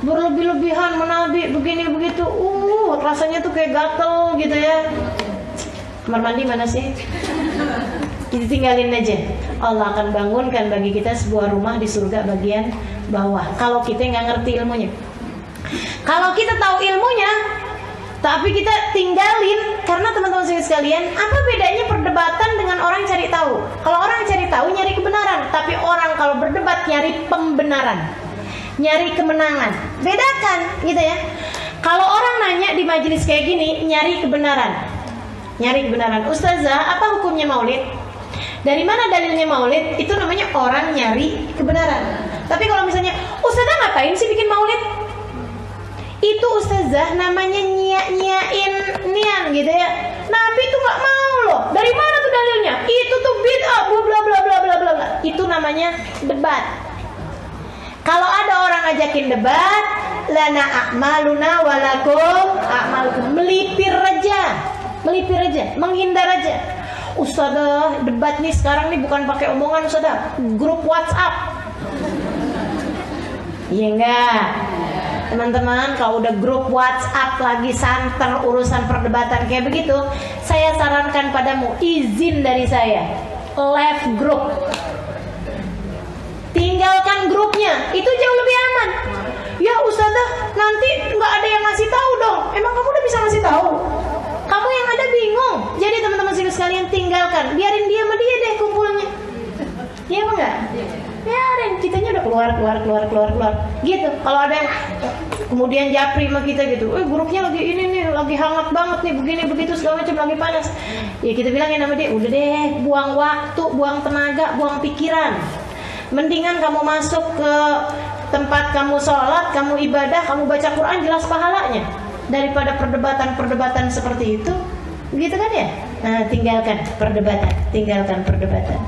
Berlebih-lebihan menabi begini begitu. Rasanya tuh kayak gatel gitu ya. Kamar mandi mana sih? Ditinggalin aja. Allah akan bangunkan bagi kita sebuah rumah di surga bagian bawah. Kalau kita nggak ngerti ilmunya. Kalau kita tahu ilmunya, tapi kita tinggalin, karena teman-teman sekalian, apa bedanya perdebatan dengan orang cari tahu? Kalau orang cari tahu nyari kebenaran, tapi orang kalau berdebat nyari pembenaran, nyari kemenangan. Bedakan, gitu ya. Kalau orang nanya di majelis kayak gini, nyari kebenaran. Nyari kebenaran. Ustazah, apa hukumnya maulid? Dari mana dalilnya maulid? Itu namanya orang nyari kebenaran. Tapi kalau misalnya, Ustazah ngapain sih bikin maulid? Itu ustazah namanya nyiain nian gitu ya. Nabi itu nggak mau loh. Dari mana tuh dalilnya? Itu tuh bid'ah, bla bla bla bla bla bla. Itu namanya debat. Kalau ada orang ngajakin debat, lana a'maluna walakum a'malukum, melipir aja, menghindar aja. Ustazah, debat nih sekarang nih bukan pakai omongan ustazah, grup WhatsApp. Iya enggak? Teman-teman, kalau udah grup WhatsApp lagi santer urusan perdebatan kayak begitu, saya sarankan padamu, izin dari saya, left group, tinggalkan grupnya, itu jauh lebih aman. Ya ustazah, nanti nggak ada yang ngasih tahu dong. Emang kamu udah bisa ngasih tahu? Kamu yang ada bingung. Jadi teman-teman sekalian, tinggalkan, biarin dia sama dia deh kumpulnya. Iya apa enggak? Biarin, kitanya udah keluar gitu. Kalau ada yang kemudian japri sama kita gitu, grupnya lagi ini nih, lagi hangat banget nih, begini begitu segala macam, lagi panas. Ya kita bilangin sama dia, udah deh, buang waktu, buang tenaga, buang pikiran. Mendingan kamu masuk ke tempat kamu sholat, kamu ibadah, kamu baca Quran, jelas pahalanya, daripada perdebatan seperti itu, gitu kan ya? Nah, tinggalkan perdebatan.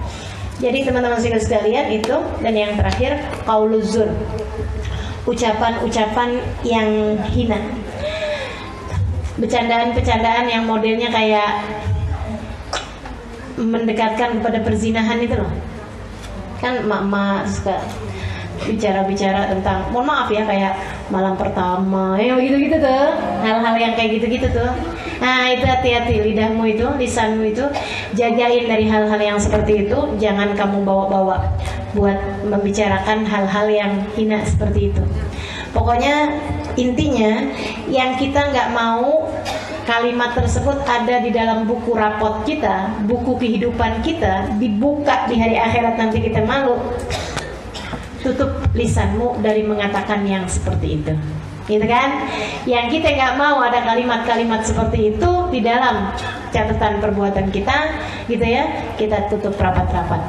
Jadi teman-teman sekalian itu, dan yang terakhir qauluz zur, ucapan-ucapan yang hina, bercandaan-bercandaan yang modelnya kayak mendekatkan kepada perzinahan itu loh. Kan emak-emak suka bicara-bicara tentang, mohon maaf ya, kayak malam pertama, ya gitu-gitu tuh, hal-hal yang kayak gitu-gitu tuh. Nah itu hati-hati, lidahmu itu, lisanmu itu, jagain dari hal-hal yang seperti itu. Jangan kamu bawa-bawa buat membicarakan hal-hal yang hina seperti itu. Pokoknya intinya, yang kita nggak mau kalimat tersebut ada di dalam buku rapot kita, buku kehidupan kita, dibuka di hari akhirat nanti kita malu. Tutup lisanmu dari mengatakan yang seperti itu, gitu kan? Yang kita nggak mau ada kalimat-kalimat seperti itu di dalam catatan perbuatan kita, gitu ya. Kita tutup rapat-rapat.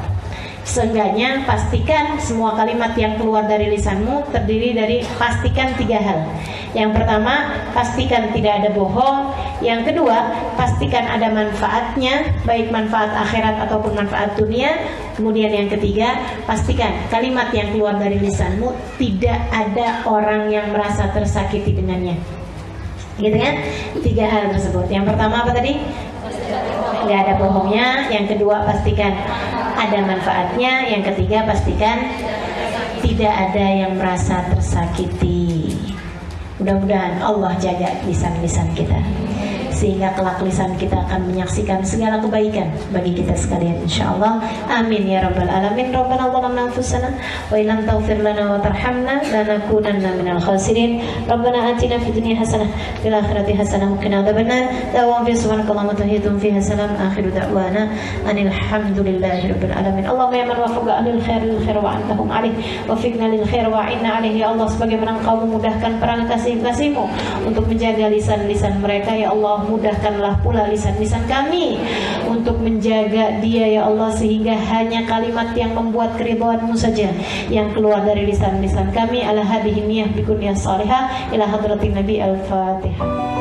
Seenggaknya pastikan semua kalimat yang keluar dari lisanmu terdiri dari pastikan 3 hal. Yang pertama, pastikan tidak ada bohong. Yang kedua, pastikan ada manfaatnya, baik manfaat akhirat ataupun manfaat dunia. Kemudian yang ketiga, pastikan kalimat yang keluar dari lisanmu tidak ada orang yang merasa tersakiti dengannya. Gitu kan? 3 hal tersebut. Yang pertama apa tadi? Nggak ada bohongnya. Yang kedua, pastikan ada manfaatnya. Yang ketiga, pastikan tidak ada yang merasa tersakiti. Mudah-mudahan Allah jaga lisan-lisan kita, sehingga kelak lisan kita akan menyaksikan segala kebaikan bagi kita sekalian, insyaallah. Amin ya rabbal alamin. Rabbana zalamna anfusana wa illam taghfir lana wa tarhamna lanakunanna minal khasirin. Rabbana atina fid dunya hasanah fil akhirati hasanah wa qina adzabannar. Da'wan fi subhanakallahumma tahiyatun fiha salam. Akhiru da'wana anil hamdulillahi rabbil alamin. Allahumma ya man wafaqa anil khairil khair wa antahum alaih wa fiqna lil khair wa inna alaihi. Ya Allah, sebagaimana Engkau memudahkan para kasih-kasihmu untuk menjaga lisan-lisan mereka, ya Allah, mudahkanlah pula lisan-lisan kami untuk menjaga dia, ya Allah, sehingga hanya kalimat yang membuat keridhaan-Mu saja yang keluar dari lisan-lisan kami. Ala hadhihi niyyah bi kulliyah salihah ila hadratin nabi. Al-Fatihah.